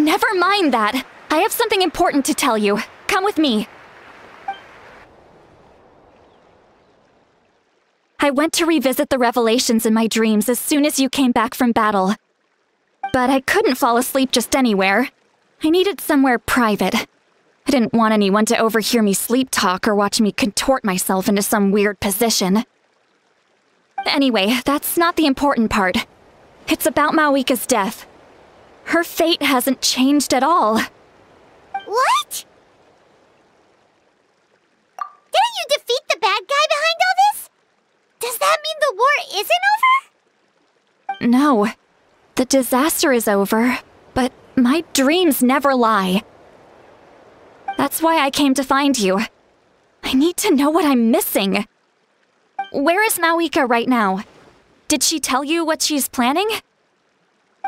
Never mind that. I have something important to tell you. Come with me. I went to revisit the revelations in my dreams as soon as you came back from battle. But I couldn't fall asleep just anywhere. I needed somewhere private. I didn't want anyone to overhear me sleep talk or watch me contort myself into some weird position. Anyway, that's not the important part. It's about Mawika's death. Her fate hasn't changed at all. What? Didn't you defeat the bad guy behind all this? Does that mean the war isn't over? No. The disaster is over, but my dreams never lie. That's why I came to find you. I need to know what I'm missing. Where is Mawika right now? Did she tell you what she's planning?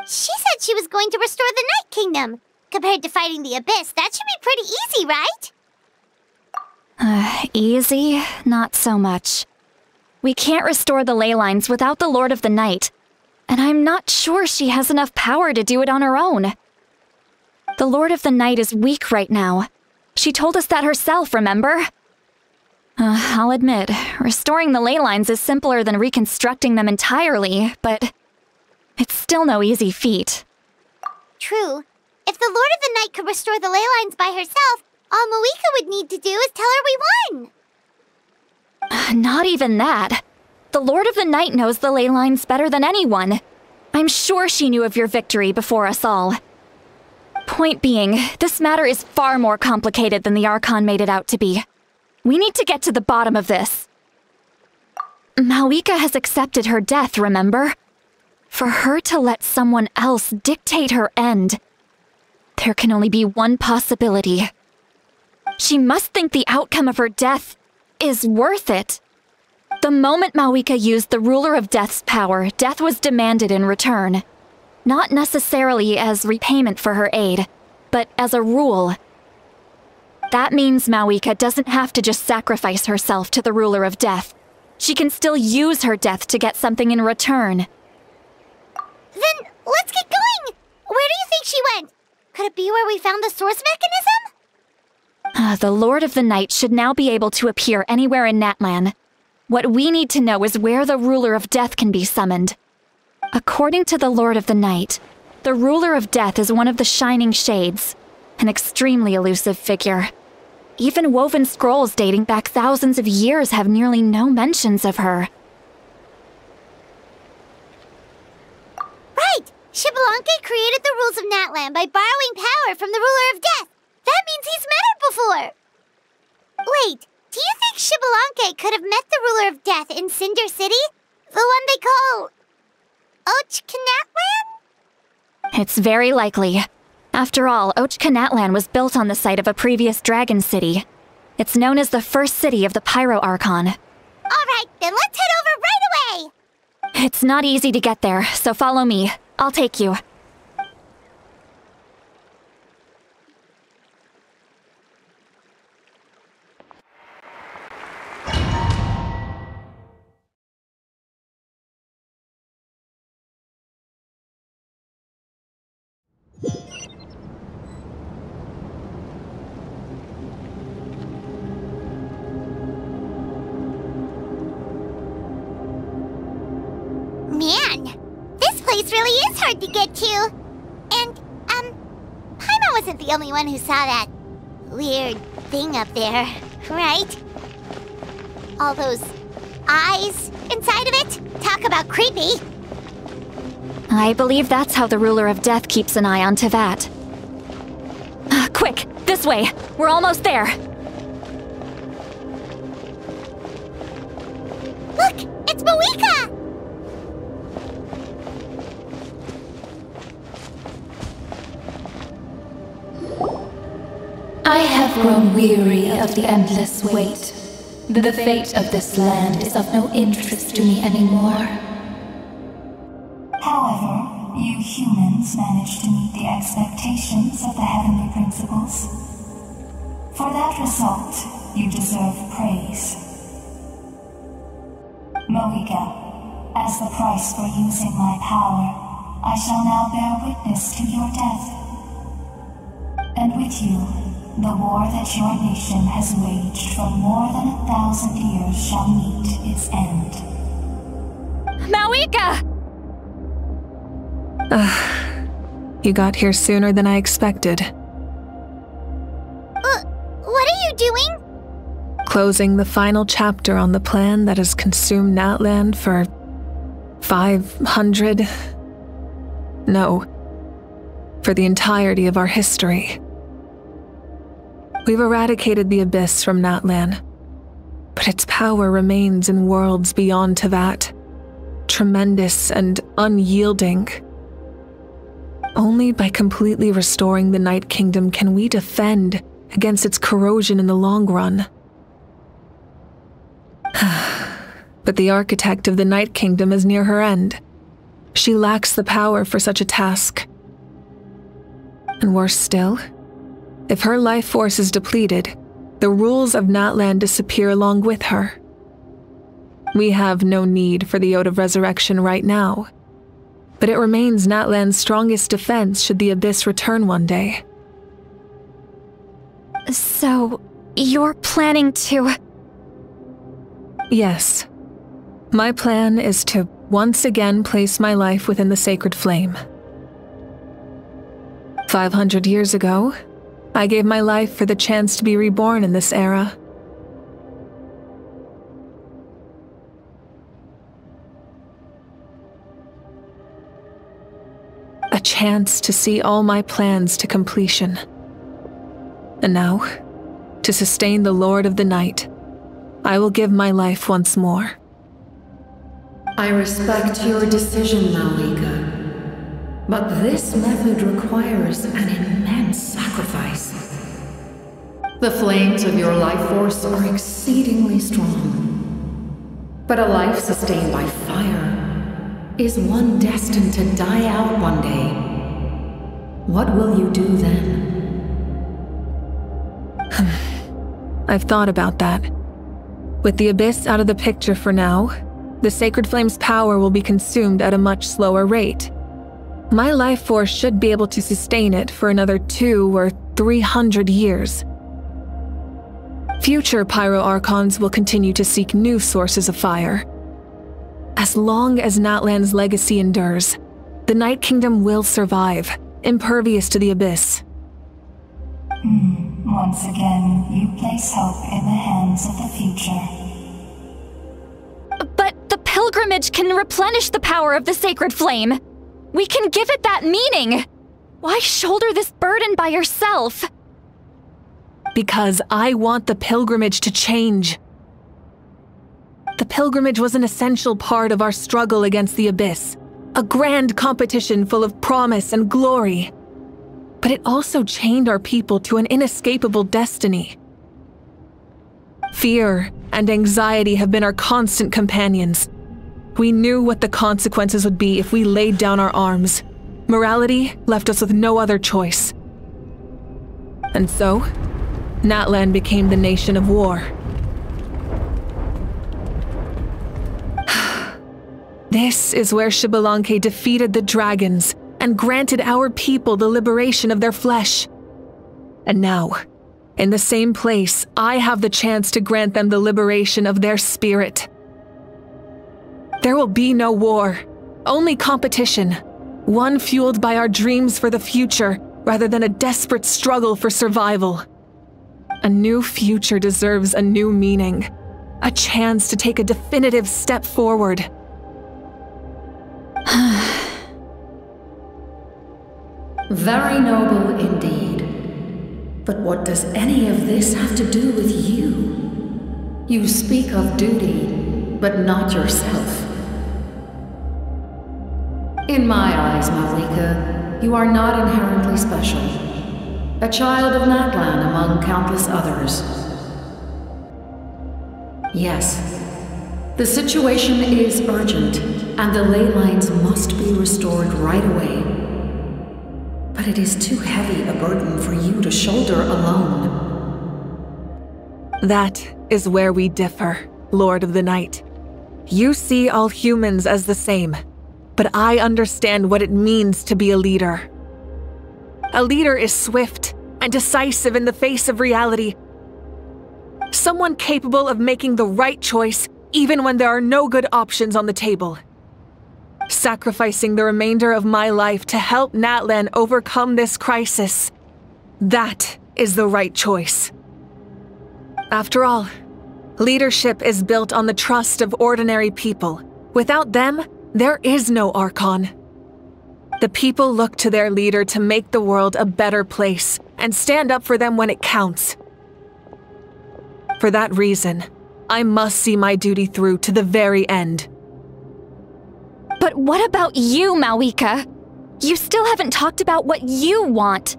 She said she was going to restore the Night Kingdom. Compared to fighting the Abyss, that should be pretty easy, right? Easy? Not so much. We can't restore the ley lines without the Lord of the Night, and I'm not sure she has enough power to do it on her own. The Lord of the Night is weak right now. She told us that herself, remember? I'll admit, restoring the ley lines is simpler than reconstructing them entirely, but it's still no easy feat. True. If the Lord of the Night could restore the ley lines by herself, all Mawika would need to do is tell her we won. Not even that. The Lord of the Night knows the ley lines better than anyone. I'm sure she knew of your victory before us all. Point being, this matter is far more complicated than the Archon made it out to be. We need to get to the bottom of this. Mawika has accepted her death, remember? For her to let someone else dictate her end, there can only be one possibility. She must think the outcome of her death is worth it. The moment Mawika used the Ruler of Death's power, death was demanded in return. Not necessarily as repayment for her aid, but as a rule. That means Mawika doesn't have to just sacrifice herself to the Ruler of Death. She can still use her death to get something in return. Then let's get going! Where do you think she went? Could it be where we found the source mechanism? The Lord of the Night should now be able to appear anywhere in Natlan. What we need to know is where the Ruler of Death can be summoned. According to the Lord of the Night, The ruler of death is one of the Shining Shades, an extremely elusive figure. Even woven scrolls dating back thousands of years have nearly no mentions of her. Right! Xbalanque created the rules of Natlan by borrowing power from the ruler of death. That means he's met her before. Wait, do you think Xbalanque could have met the ruler of death in Cinder City? The one they call... Ochkanatlan? It's very likely. After all, Ochkanatlan was built on the site of a previous dragon city. It's known as the first city of the Pyro Archon. Alright, then let's head over right away! It's not easy to get there, so follow me. I'll take you. Man, this place really is hard to get to. And, Paimon wasn't the only one who saw that weird thing up there, right? All those eyes inside of it? Talk about creepy. I believe that's how the ruler of death keeps an eye on Tevat. Quick, this way! We're almost there! Look, it's Mawika! I have grown weary of the endless wait. The fate of this land is of no interest to me anymore. However, you humans managed to meet the expectations of the heavenly principles. For that result, you deserve praise. Mawika, as the price for using my power, I shall now bear witness to your death. And with you, the war that your nation has waged for more than 1,000 years shall meet its end. Mawika! You got here sooner than I expected. What are you doing? Closing the final chapter on the plan that has consumed Natlan for 500... No, for the entirety of our history. We've eradicated the Abyss from Natlan, but its power remains in worlds beyond Tevat, tremendous and unyielding. Only by completely restoring the Night Kingdom can we defend against its corrosion in the long run. But the architect of the Night Kingdom is near her end. She lacks the power for such a task. And worse still, if her life force is depleted, the rules of Natlan disappear along with her. We have no need for the Ode of Resurrection right now, but it remains Natlan's strongest defense should the Abyss return one day. So, you're planning to... Yes. My plan is to once again place my life within the sacred flame. 500 years ago, I gave my life for the chance to be reborn in this era. A chance to see all my plans to completion. And now, to sustain the Lord of the Night, I will give my life once more. I respect your decision, Mawika. But this method requires an immense sacrifice. The flames of your life force are exceedingly strong. But a life sustained by fire is one destined to die out one day. What will you do then? I've thought about that. With the Abyss out of the picture for now, the Sacred Flame's power will be consumed at a much slower rate. My life force should be able to sustain it for another 200 or 300 years. Future Pyro Archons will continue to seek new sources of fire. As long as Natlan's legacy endures, The Night Kingdom will survive, impervious to the Abyss. Once again, you place hope in the hands of the future. But the pilgrimage can replenish the power of the sacred flame. We can give it that meaning. Why shoulder this burden by yourself? Because I want the pilgrimage to change. The pilgrimage was an essential part of our struggle against the Abyss. A grand competition full of promise and glory. But it also chained our people to an inescapable destiny. Fear and anxiety have been our constant companions. We knew what the consequences would be if we laid down our arms. Morality left us with no other choice. And so, Natlan became the nation of war. This is where Xbalanque defeated the dragons and granted our people the liberation of their flesh. And now, in the same place, I have the chance to grant them the liberation of their spirit. There will be no war, only competition, one fueled by our dreams for the future rather than a desperate struggle for survival. A new future deserves a new meaning, a chance to take a definitive step forward. Very noble indeed. But what does any of this have to do with you? You speak of duty, but not yourself. In my eyes, Malika, you are not inherently special. A child of Natlan among countless others. Yes, the situation is urgent, and the ley lines must be restored right away. But it is too heavy a burden for you to shoulder alone. That is where we differ, Lord of the Night. You see all humans as the same, but I understand what it means to be a leader. A leader is swift and decisive in the face of reality. Someone capable of making the right choice even when there are no good options on the table. Sacrificing the remainder of my life to help Natlan overcome this crisis. That is the right choice. After all, leadership is built on the trust of ordinary people. Without them, there is no Archon. The people look to their leader to make the world a better place and stand up for them when it counts. For that reason, I must see my duty through to the very end. But what about you, Malika? You still haven't talked about what you want.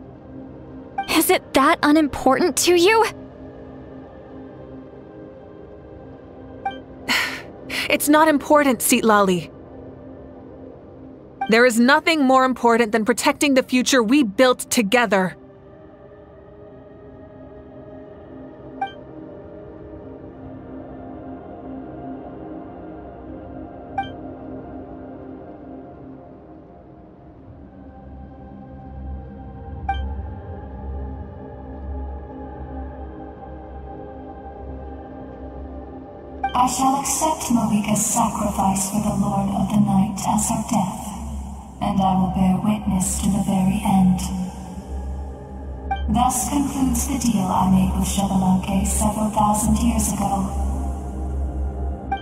Is it that unimportant to you? It's not important, Citlali. There is nothing more important than protecting the future we built together. I shall accept Malika's sacrifice for the Lord of the Night as her death, and I will bear witness to the very end. Thus concludes the deal I made with Xbalanque several thousand years ago.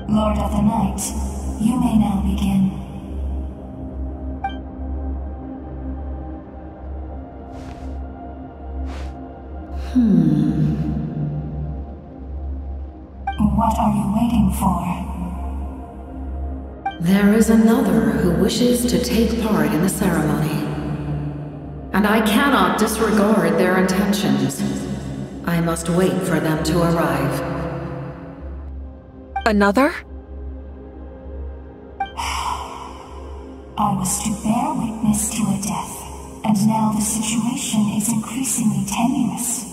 Lord of the Night, you may now begin. What are you waiting for? There is another who wishes to take part in the ceremony. And I cannot disregard their intentions. I must wait for them to arrive. Another? I was to bear witness to a death, and now the situation is increasingly tenuous.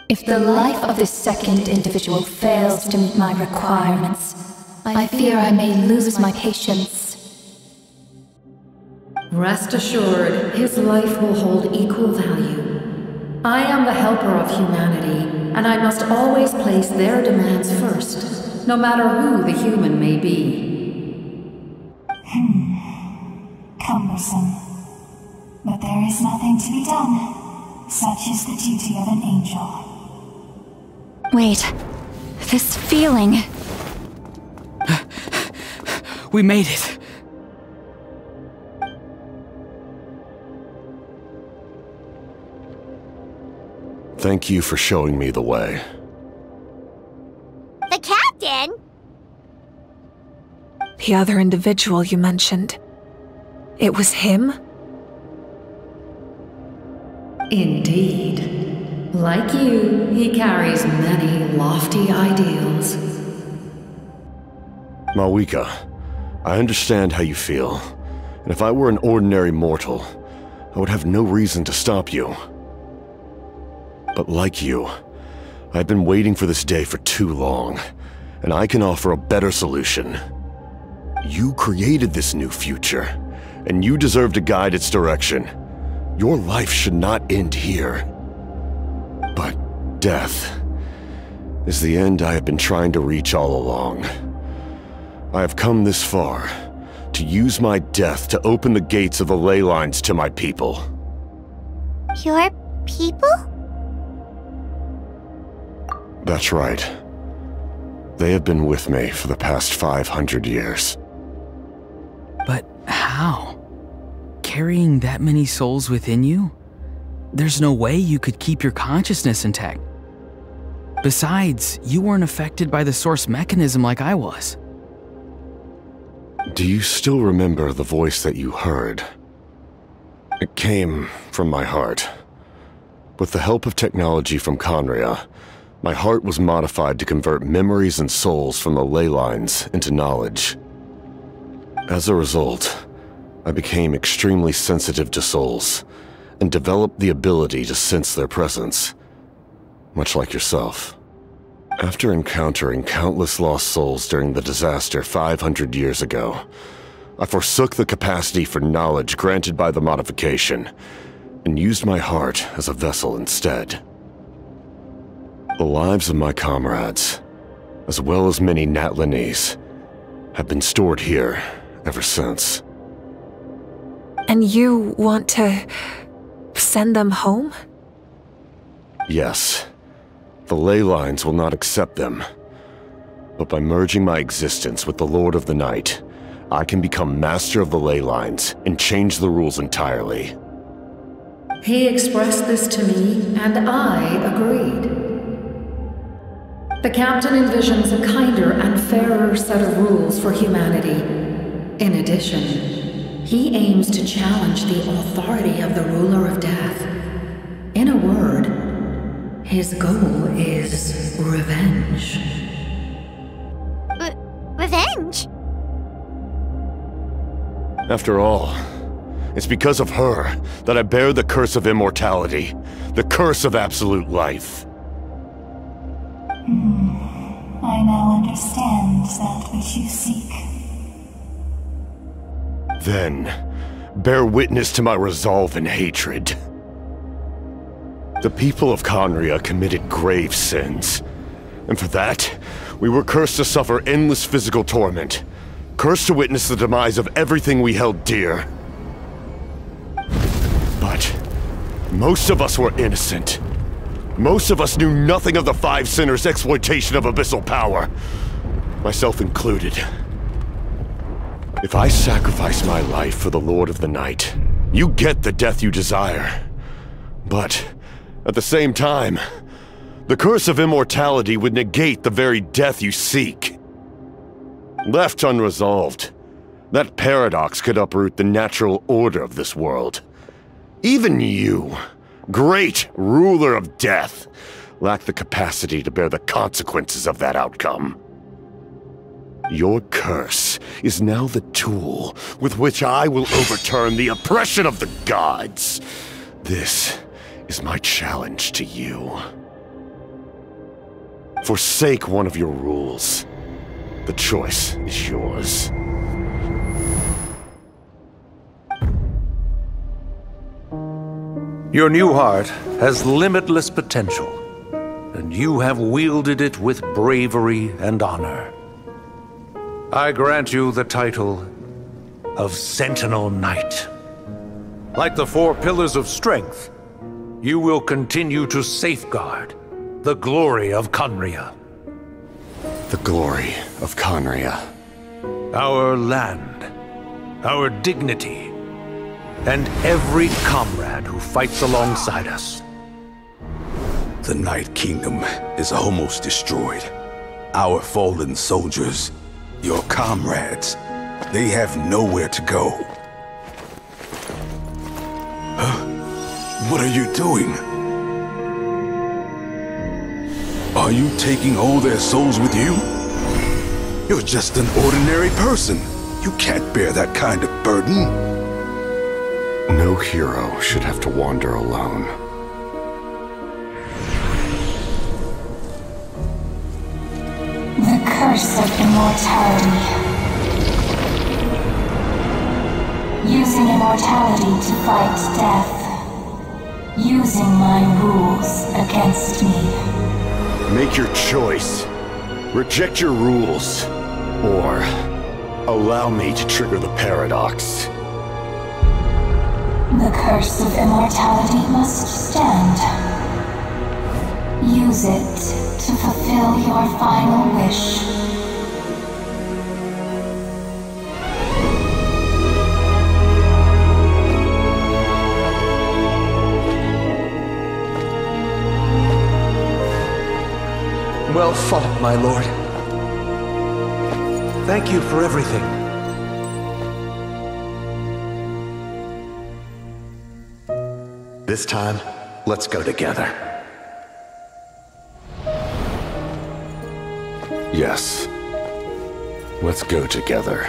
If the life of this second individual fails to meet my requirements, I fear I may lose my patience. Rest assured, his life will hold equal value. I am the helper of humanity, and I must always place their demands first, no matter who the human may be. cumbersome. But there is nothing to be done. Such is the duty of an angel. Wait. This feeling... We made it. Thank you for showing me the way. The captain? The other individual you mentioned. It was him? Indeed. Like you, he carries many lofty ideals. Malwika, I understand how you feel, and if I were an ordinary mortal, I would have no reason to stop you. But like you, I've been waiting for this day for too long, and I can offer a better solution. You created this new future, and you deserve to guide its direction. Your life should not end here. But death is the end I have been trying to reach all along. I have come this far to use my death to open the gates of the ley lines to my people. Your people? That's right. They have been with me for the past 500 years. But how? Carrying that many souls within you? There's no way you could keep your consciousness intact. Besides, you weren't affected by the source mechanism like I was. Do you still remember the voice that you heard? It came from my heart. With the help of technology from Conria, my heart was modified to convert memories and souls from the ley lines into knowledge. As a result, I became extremely sensitive to souls, and developed the ability to sense their presence, much like yourself. After encountering countless lost souls during the disaster 500 years ago, I forsook the capacity for knowledge granted by the modification, and used my heart as a vessel instead. The lives of my comrades, as well as many Natlanese, have been stored here ever since. And you want to send them home? Yes. The ley lines will not accept them. But by merging my existence with the Lord of the Night, I can become master of the ley lines and change the rules entirely. He expressed this to me, and I agreed. The captain envisions a kinder and fairer set of rules for humanity. In addition, he aims to challenge the authority of the ruler of death. In a word, his goal is revenge. Revenge? After all, it's because of her that I bear the curse of immortality, the curse of absolute life. I now understand that which you seek. Then, bear witness to my resolve and hatred. The people of Conria committed grave sins, and for that, we were cursed to suffer endless physical torment, cursed to witness the demise of everything we held dear. But most of us were innocent. Most of us knew nothing of the Five Sinners' exploitation of abyssal power, myself included. If I sacrifice my life for the Lord of the Night, you get the death you desire. But, at the same time, the curse of immortality would negate the very death you seek. Left unresolved, that paradox could uproot the natural order of this world. Even you, great ruler of death, lack the capacity to bear the consequences of that outcome. Your curse is now the tool with which I will overturn the oppression of the gods. This is my challenge to you. Forsake one of your rules. The choice is yours. Your new heart has limitless potential, and you have wielded it with bravery and honor. I grant you the title of Sentinel Knight. Like the 4 pillars of strength, you will continue to safeguard the glory of Conria. The glory of Conria. Our land, our dignity, and every comrade who fights alongside us. The Night Kingdom is almost destroyed. Our fallen soldiers, your comrades, they have nowhere to go. What are you doing? Are you taking all their souls with you? You're just an ordinary person. You can't bear that kind of burden. No hero should have to wander alone. The curse of immortality. Using immortality to fight death. Using my rules against me. Make your choice. Reject your rules. Or allow me to trigger the paradox. The curse of immortality must stand. Use it to fulfill your final wish. Well fought, my lord. Thank you for everything. This time, let's go together. Yes. Let's go together.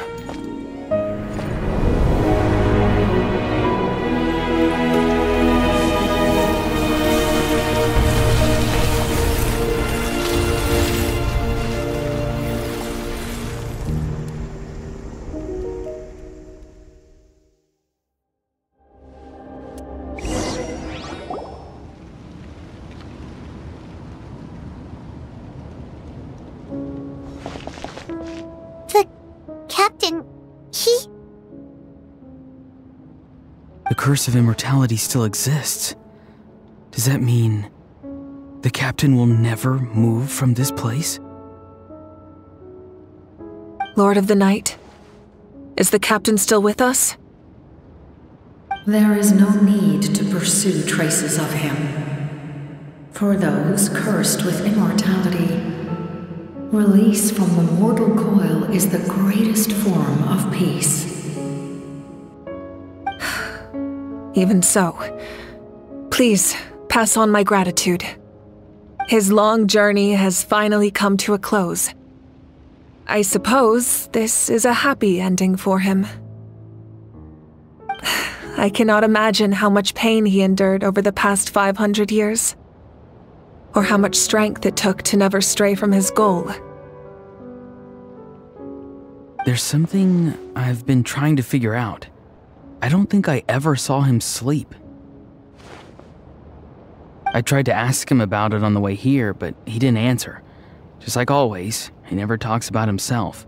The curse of immortality still exists. Does that mean the captain will never move from this place? Lord of the Night, is the captain still with us? There is no need to pursue traces of him. For those cursed with immortality, release from the mortal coil is the greatest form of peace. Even so, please pass on my gratitude. His long journey has finally come to a close. I suppose this is a happy ending for him. I cannot imagine how much pain he endured over the past 500 years, or how much strength it took to never stray from his goal. There's something I've been trying to figure out. I don't think I ever saw him sleep. I tried to ask him about it on the way here, but he didn't answer. Just like always, he never talks about himself.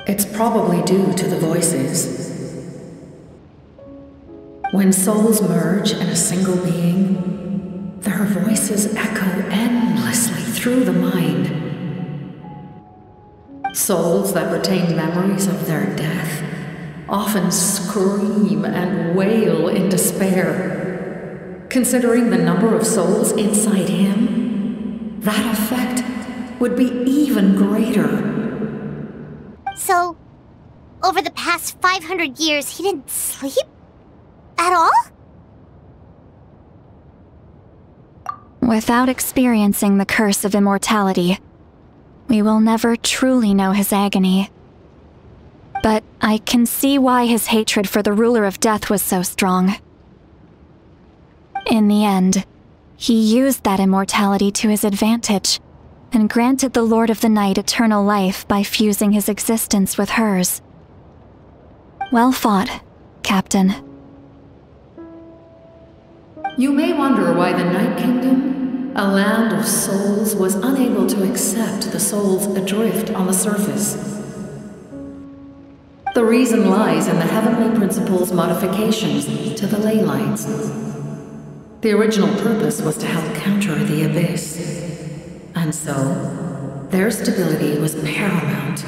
It's probably due to the voices. When souls merge in a single being, their voices echo endlessly through the mind. Souls that retain memories of their death often scream and wail in despair. Considering the number of souls inside him, that effect would be even greater. So, over the past 500 years, he didn't sleep? At all? Without experiencing the curse of immortality, we will never truly know his agony. But I can see why his hatred for the ruler of death was so strong. In the end, he used that immortality to his advantage, and granted the Lord of the Night eternal life by fusing his existence with hers. Well fought, Captain. You may wonder why the Night Kingdom, a land of souls, was unable to accept the souls adrift on the surface. The reason lies in the Heavenly Principle's modifications to the ley lines. The original purpose was to help counter the Abyss, and so their stability was paramount.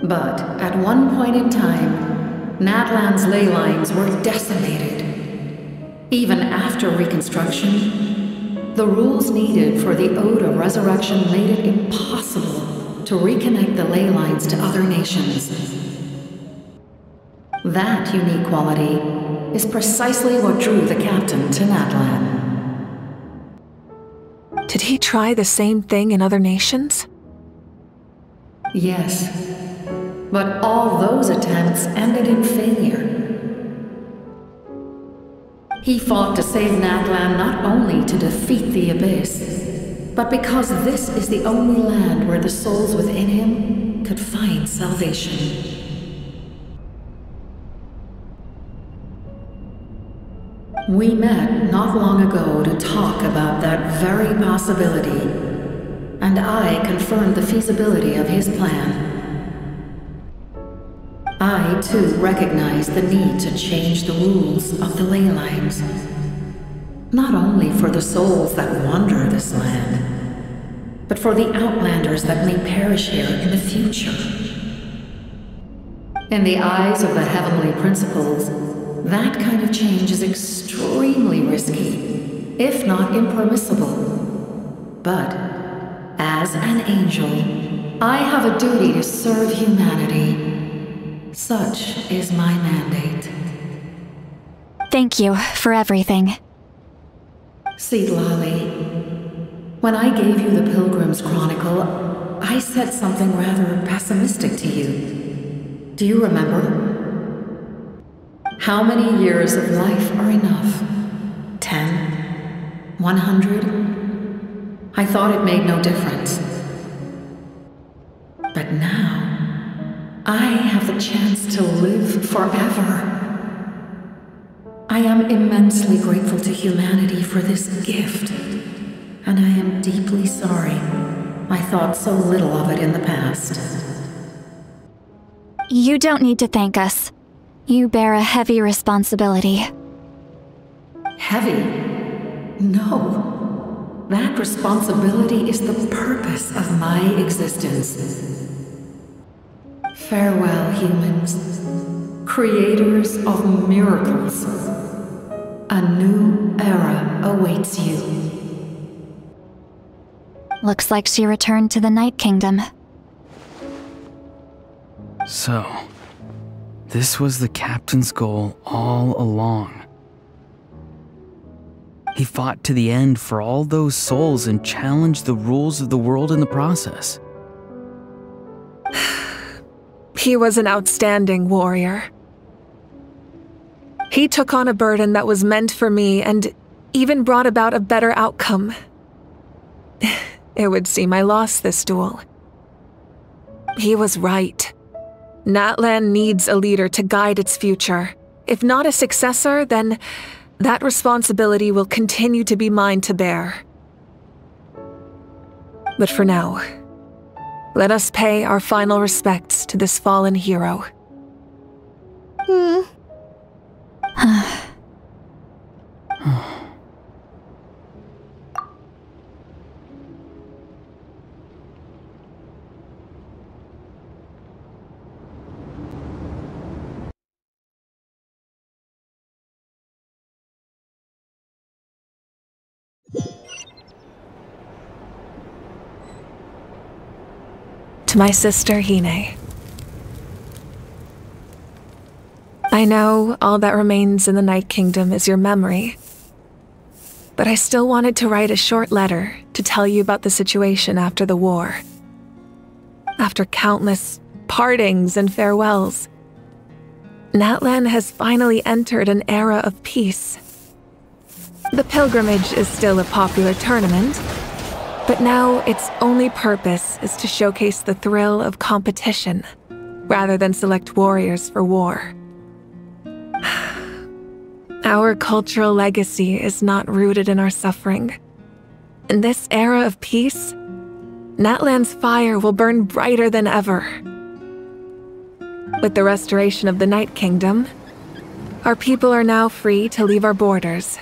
But at one point in time, Natlan's ley lines were decimated. Even after reconstruction, the rules needed for the Ode of Resurrection made it impossible to reconnect the ley lines to other nations. That unique quality is precisely what drew the captain to Natlan. Did he try the same thing in other nations? Yes, but all those attempts ended in failure. He fought to save Natlan not only to defeat the Abyss, but because this is the only land where the souls within him could find salvation. We met not long ago to talk about that very possibility, and I confirmed the feasibility of his plan. I, too, recognize the need to change the rules of the ley lines, not only for the souls that wander this land, but for the outlanders that may perish here in the future. In the eyes of the Heavenly Principles, that kind of change is extremely risky, if not impermissible. But, as an angel, I have a duty to serve humanity. Such is my mandate. Thank you for everything. Seedlolly, when I gave you the Pilgrim's Chronicle, I said something rather pessimistic to you. Do you remember? How many years of life are enough? 10? 100? I thought it made no difference. But now, I have the chance to live forever. I am immensely grateful to humanity for this gift, and I am deeply sorry I thought so little of it in the past. You don't need to thank us. You bear a heavy responsibility. Heavy? No. That responsibility is the purpose of my existence. Farewell, humans, creators of miracles. A new era awaits you. Looks like she returned to the Night Kingdom. So, this was the captain's goal all along. He fought to the end for all those souls and challenged the rules of the world in the process. He was an outstanding warrior. He took on a burden that was meant for me and even brought about a better outcome. It would seem I lost this duel. He was right. Natlan needs a leader to guide its future. If not a successor, then that responsibility will continue to be mine to bear. But for now, let us pay our final respects to this fallen hero. To my sister, Hine. I know all that remains in the Night Kingdom is your memory, but I still wanted to write a short letter to tell you about the situation after the war. After countless partings and farewells, Natlan has finally entered an era of peace. The pilgrimage is still a popular tournament, but now its only purpose is to showcase the thrill of competition, rather than select warriors for war. Our cultural legacy is not rooted in our suffering. In this era of peace, Natlan's fire will burn brighter than ever. With the restoration of the Night Kingdom, our people are now free to leave our borders,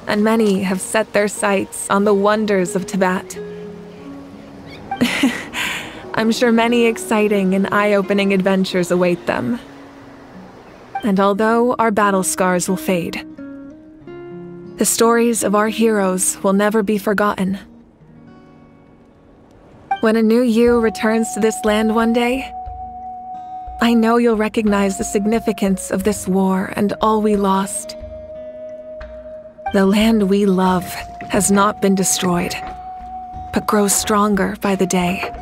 and many have set their sights on the wonders of Tibet. I'm sure many exciting and eye-opening adventures await them. And although our battle scars will fade, the stories of our heroes will never be forgotten. When a new you returns to this land one day, I know you'll recognize the significance of this war and all we lost. The land we love has not been destroyed, but grows stronger by the day.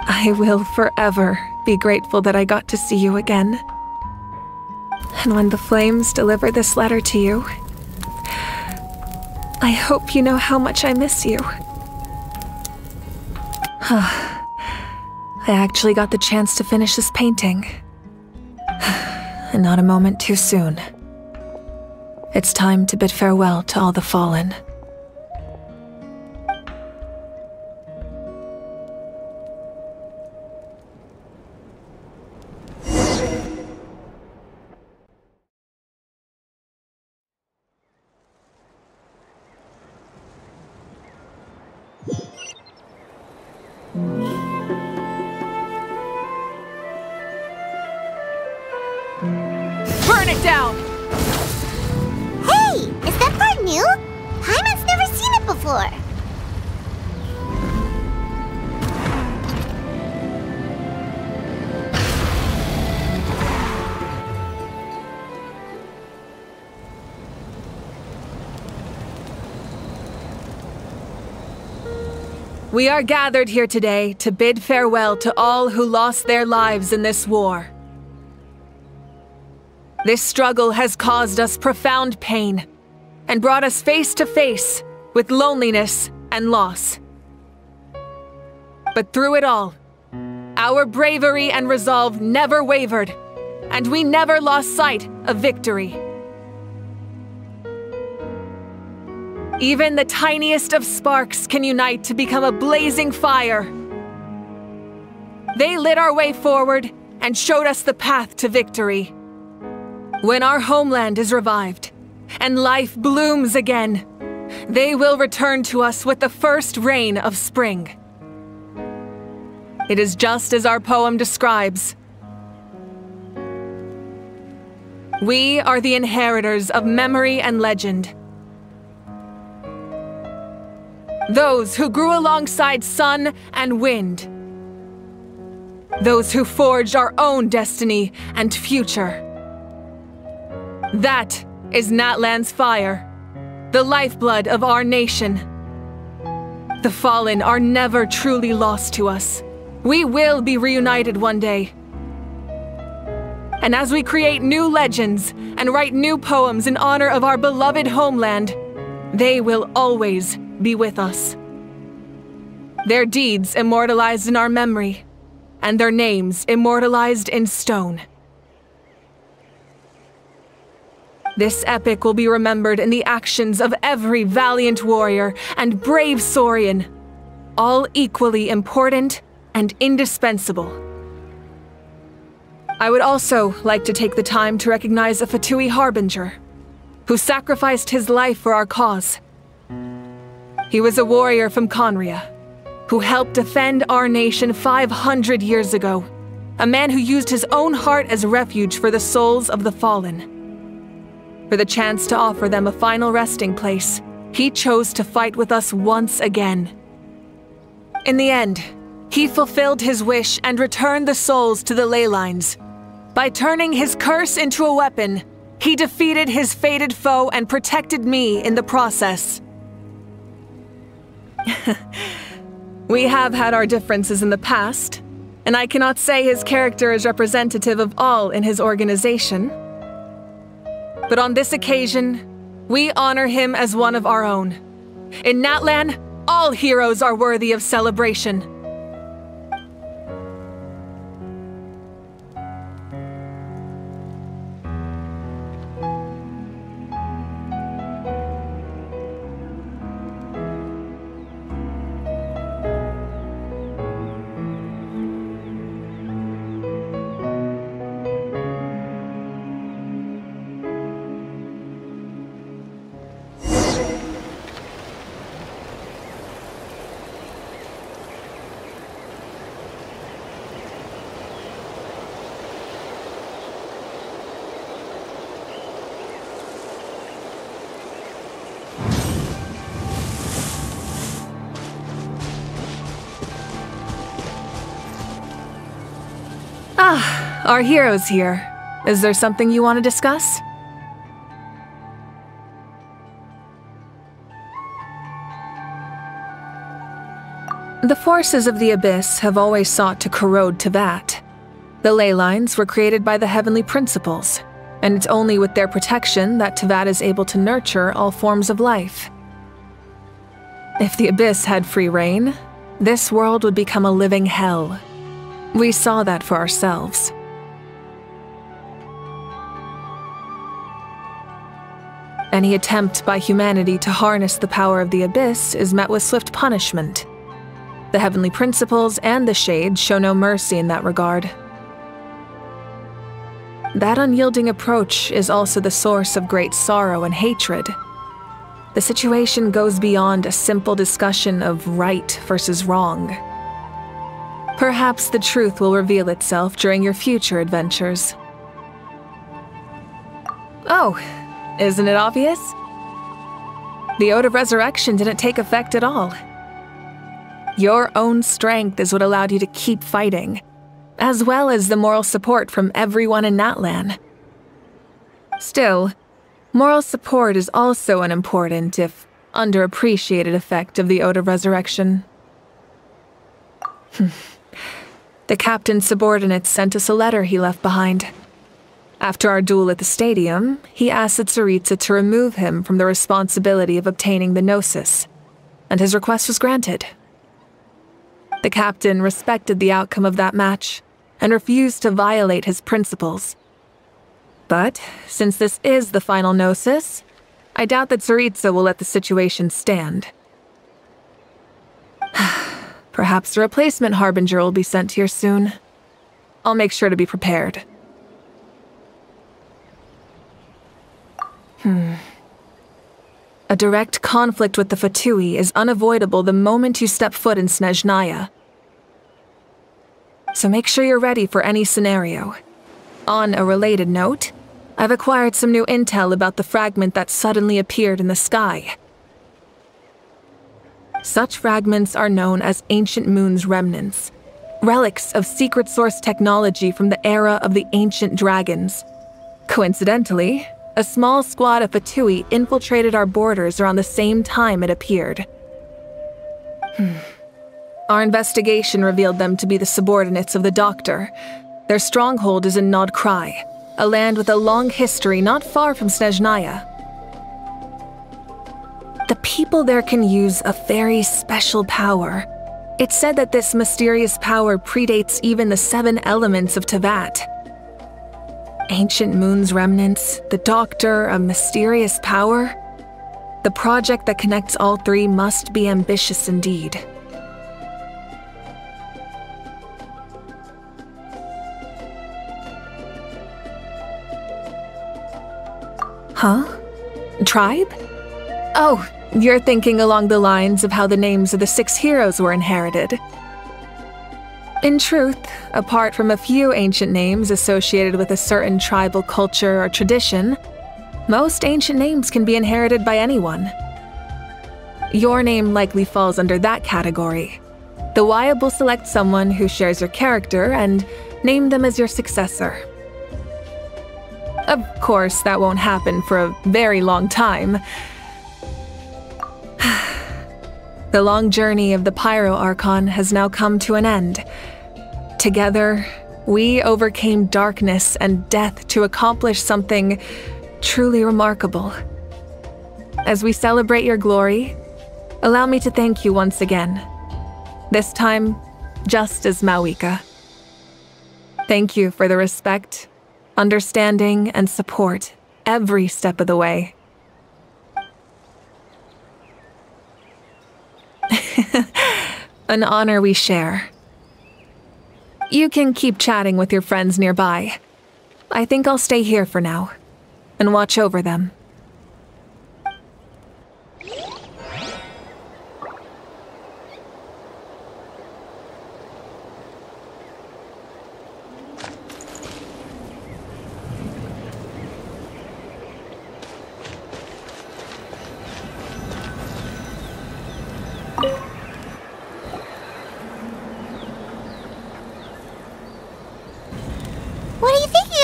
I will forever be grateful that I got to see you again. And when the flames deliver this letter to you, I hope you know how much I miss you. I actually got the chance to finish this painting. And not a moment too soon. It's time to bid farewell to all the fallen. Burn it down! Hey! Is that part new? Paimon's never seen it before. We are gathered here today to bid farewell to all who lost their lives in this war. This struggle has caused us profound pain and brought us face to face with loneliness and loss. But through it all, our bravery and resolve never wavered, and we never lost sight of victory. Even the tiniest of sparks can unite to become a blazing fire. They lit our way forward and showed us the path to victory. When our homeland is revived and life blooms again, they will return to us with the first rain of spring. It is just as our poem describes. We are the inheritors of memory and legend. Those who grew alongside sun and wind. Those who forged our own destiny and future. That is Natlan's fire, the lifeblood of our nation. The fallen are never truly lost to us. We will be reunited one day. And as we create new legends and write new poems in honor of our beloved homeland, they will always be with us. Their deeds immortalized in our memory, and their names immortalized in stone. This epic will be remembered in the actions of every valiant warrior and brave Saurian, all equally important and indispensable. I would also like to take the time to recognize a Fatui Harbinger, who sacrificed his life for our cause. He was a warrior from Conria, who helped defend our nation 500 years ago, a man who used his own heart as refuge for the souls of the fallen. For the chance to offer them a final resting place, he chose to fight with us once again. In the end, he fulfilled his wish and returned the souls to the ley lines. By turning his curse into a weapon, he defeated his fated foe and protected me in the process. We have had our differences in the past, and I cannot say his character is representative of all in his organization. But on this occasion, we honor him as one of our own. In Natlan, all heroes are worthy of celebration. Ah, our hero's here. Is there something you want to discuss? The forces of the Abyss have always sought to corrode Teyvat. The ley lines were created by the Heavenly Principles, and it's only with their protection that Teyvat is able to nurture all forms of life. If the Abyss had free reign, this world would become a living hell. We saw that for ourselves. Any attempt by humanity to harness the power of the Abyss is met with swift punishment. The Heavenly Principles and the Shades show no mercy in that regard. That unyielding approach is also the source of great sorrow and hatred. The situation goes beyond a simple discussion of right versus wrong. Perhaps the truth will reveal itself during your future adventures. Oh, isn't it obvious? The Ode of Resurrection didn't take effect at all. Your own strength is what allowed you to keep fighting, as well as the moral support from everyone in Natlan. Still, moral support is also an important, if underappreciated, effect of the Ode of Resurrection. The captain's subordinates sent us a letter he left behind. After our duel at the stadium, he asked Tsaritsa to remove him from the responsibility of obtaining the Gnosis, and his request was granted. The captain respected the outcome of that match and refused to violate his principles. But, since this is the final Gnosis, I doubt that Tsaritsa will let the situation stand. Perhaps a replacement Harbinger will be sent here soon. I'll make sure to be prepared. A direct conflict with the Fatui is unavoidable the moment you step foot in Snezhnaya. So make sure you're ready for any scenario. On a related note, I've acquired some new intel about the fragment that suddenly appeared in the sky. Such fragments are known as Ancient Moon's remnants, relics of secret source technology from the era of the Ancient Dragons. Coincidentally, a small squad of Fatui infiltrated our borders around the same time it appeared. Our investigation revealed them to be the subordinates of the Doctor. Their stronghold is in Nod Krai, a land with a long history not far from Snezhnaya. The people there can use a very special power. It's said that this mysterious power predates even the 7 elements of Teyvat. Ancient Moon's remnants, the Doctor, a mysterious power. The project that connects all 3 must be ambitious indeed. Huh? Tribe? Oh, you're thinking along the lines of how the names of the 6 heroes were inherited. In truth, apart from a few ancient names associated with a certain tribal culture or tradition, most ancient names can be inherited by anyone. Your name likely falls under that category. The Wyatt will select someone who shares your character and name them as your successor. Of course, that won't happen for a very long time. The long journey of the Pyro Archon has now come to an end. Together, we overcame darkness and death to accomplish something truly remarkable. As we celebrate your glory, allow me to thank you once again. This time, just as Mawika. Thank you for the respect, understanding, and support every step of the way. An honor we share. You can keep chatting with your friends nearby. I think I'll stay here for now and watch over them.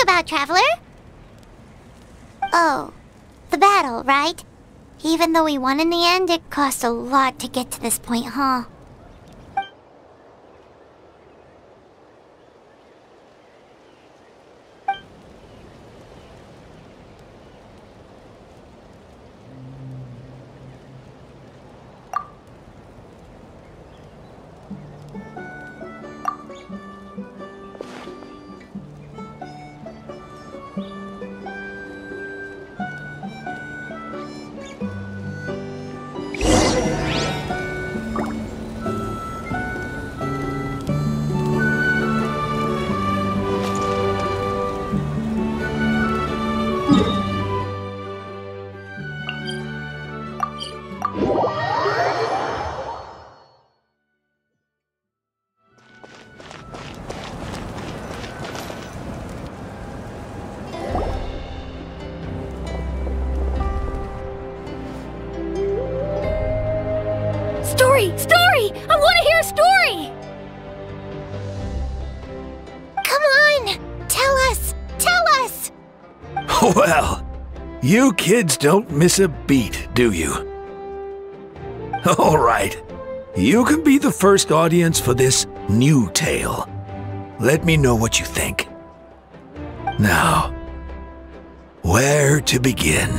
you about, Traveler? Oh, the battle, right? Even though we won in the end, it cost a lot to get to this point, huh? Story! I want to hear a story! Come on! Tell us! Tell us! Well, you kids don't miss a beat, do you? All right. You can be the first audience for this new tale. Let me know what you think. Now, where to begin?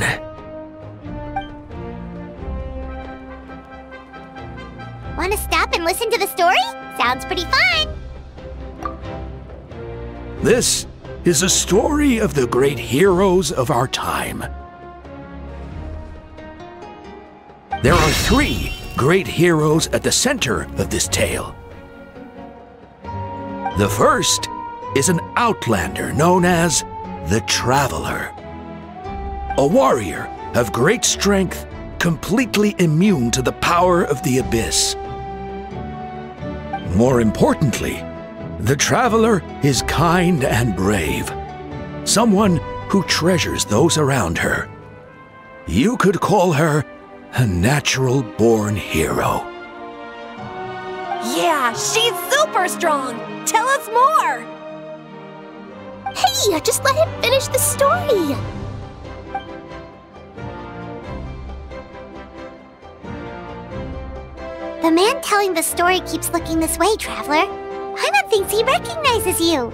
Want to stop and listen to the story? Sounds pretty fun! This is a story of the great heroes of our time. There are 3 great heroes at the center of this tale. The first is an outlander known as the Traveler. A warrior of great strength, completely immune to the power of the Abyss. More importantly, the Traveler is kind and brave. Someone who treasures those around her. You could call her a natural-born hero. Yeah, she's super strong! Tell us more! Hey, just let him finish the story! The man telling the story keeps looking this way, Traveler. Paimon thinks he recognizes you.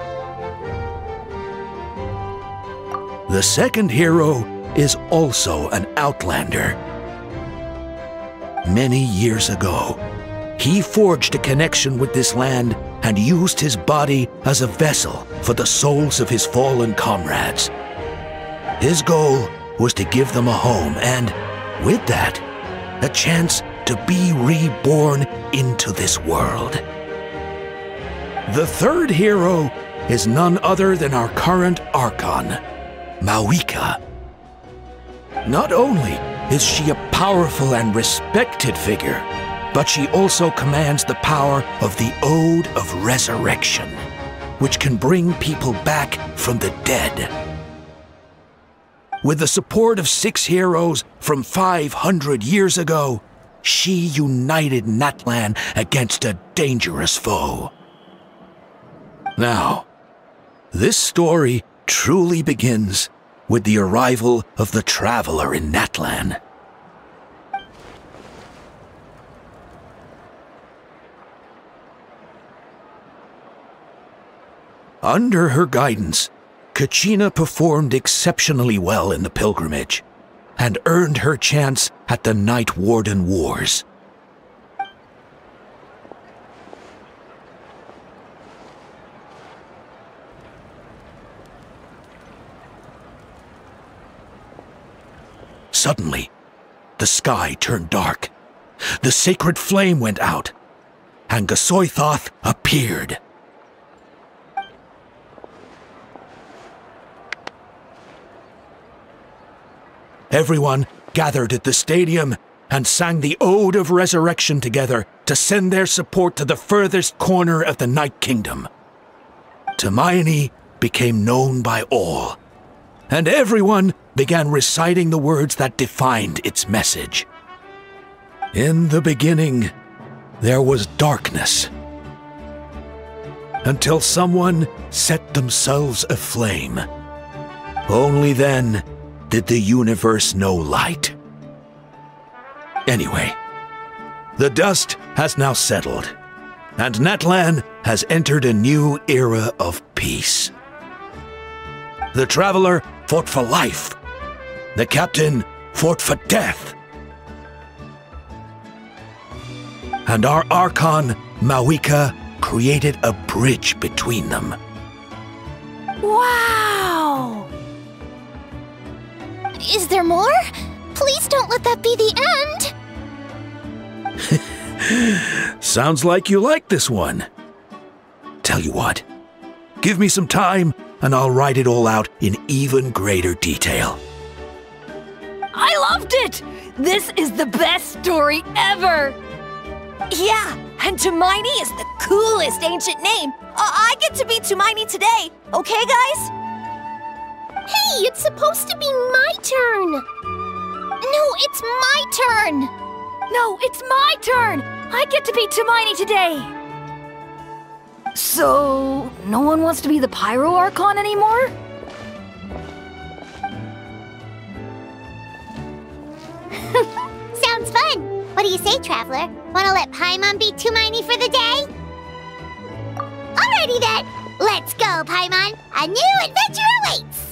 The second hero is also an outlander. Many years ago, he forged a connection with this land and used his body as a vessel for the souls of his fallen comrades. His goal was to give them a home and, with that, a chance to be reborn into this world. The third hero is none other than our current Archon, Mawika. Not only is she a powerful and respected figure, but she also commands the power of the Ode of Resurrection, which can bring people back from the dead. With the support of 6 heroes from 500 years ago, she united Natlan against a dangerous foe. Now, this story truly begins with the arrival of the Traveler in Natlan. Under her guidance, Kachina performed exceptionally well in the pilgrimage and earned her chance at the Night Warden Wars. Suddenly, the sky turned dark. The sacred flame went out, and Gasoithoth appeared. Everyone gathered at the stadium and sang the Ode of Resurrection together to send their support to the furthest corner of the Night Kingdom. Hermione became known by all, and everyone began reciting the words that defined its message. In the beginning, there was darkness, until someone set themselves aflame. Only then did the universe know light. Anyway, the dust has now settled, and Natlan has entered a new era of peace. The Traveler fought for life. The Captain fought for death. And our Archon, Mawika, created a bridge between them. Wow! Is there more? Please don't let that be the end! Sounds like you like this one. Tell you what, give me some time and I'll write it all out in even greater detail. I loved it! This is the best story ever! Yeah, and Tumaini is the coolest ancient name. I get to be Tumaini today, okay guys? Hey, it's supposed to be my turn! No, it's my turn! No, it's my turn! I get to be Tumaini today! So, no one wants to be the Pyro Archon anymore? Sounds fun! What do you say, Traveler? Wanna let Paimon be Tumaini for the day? Alrighty then! Let's go, Paimon! A new adventure awaits!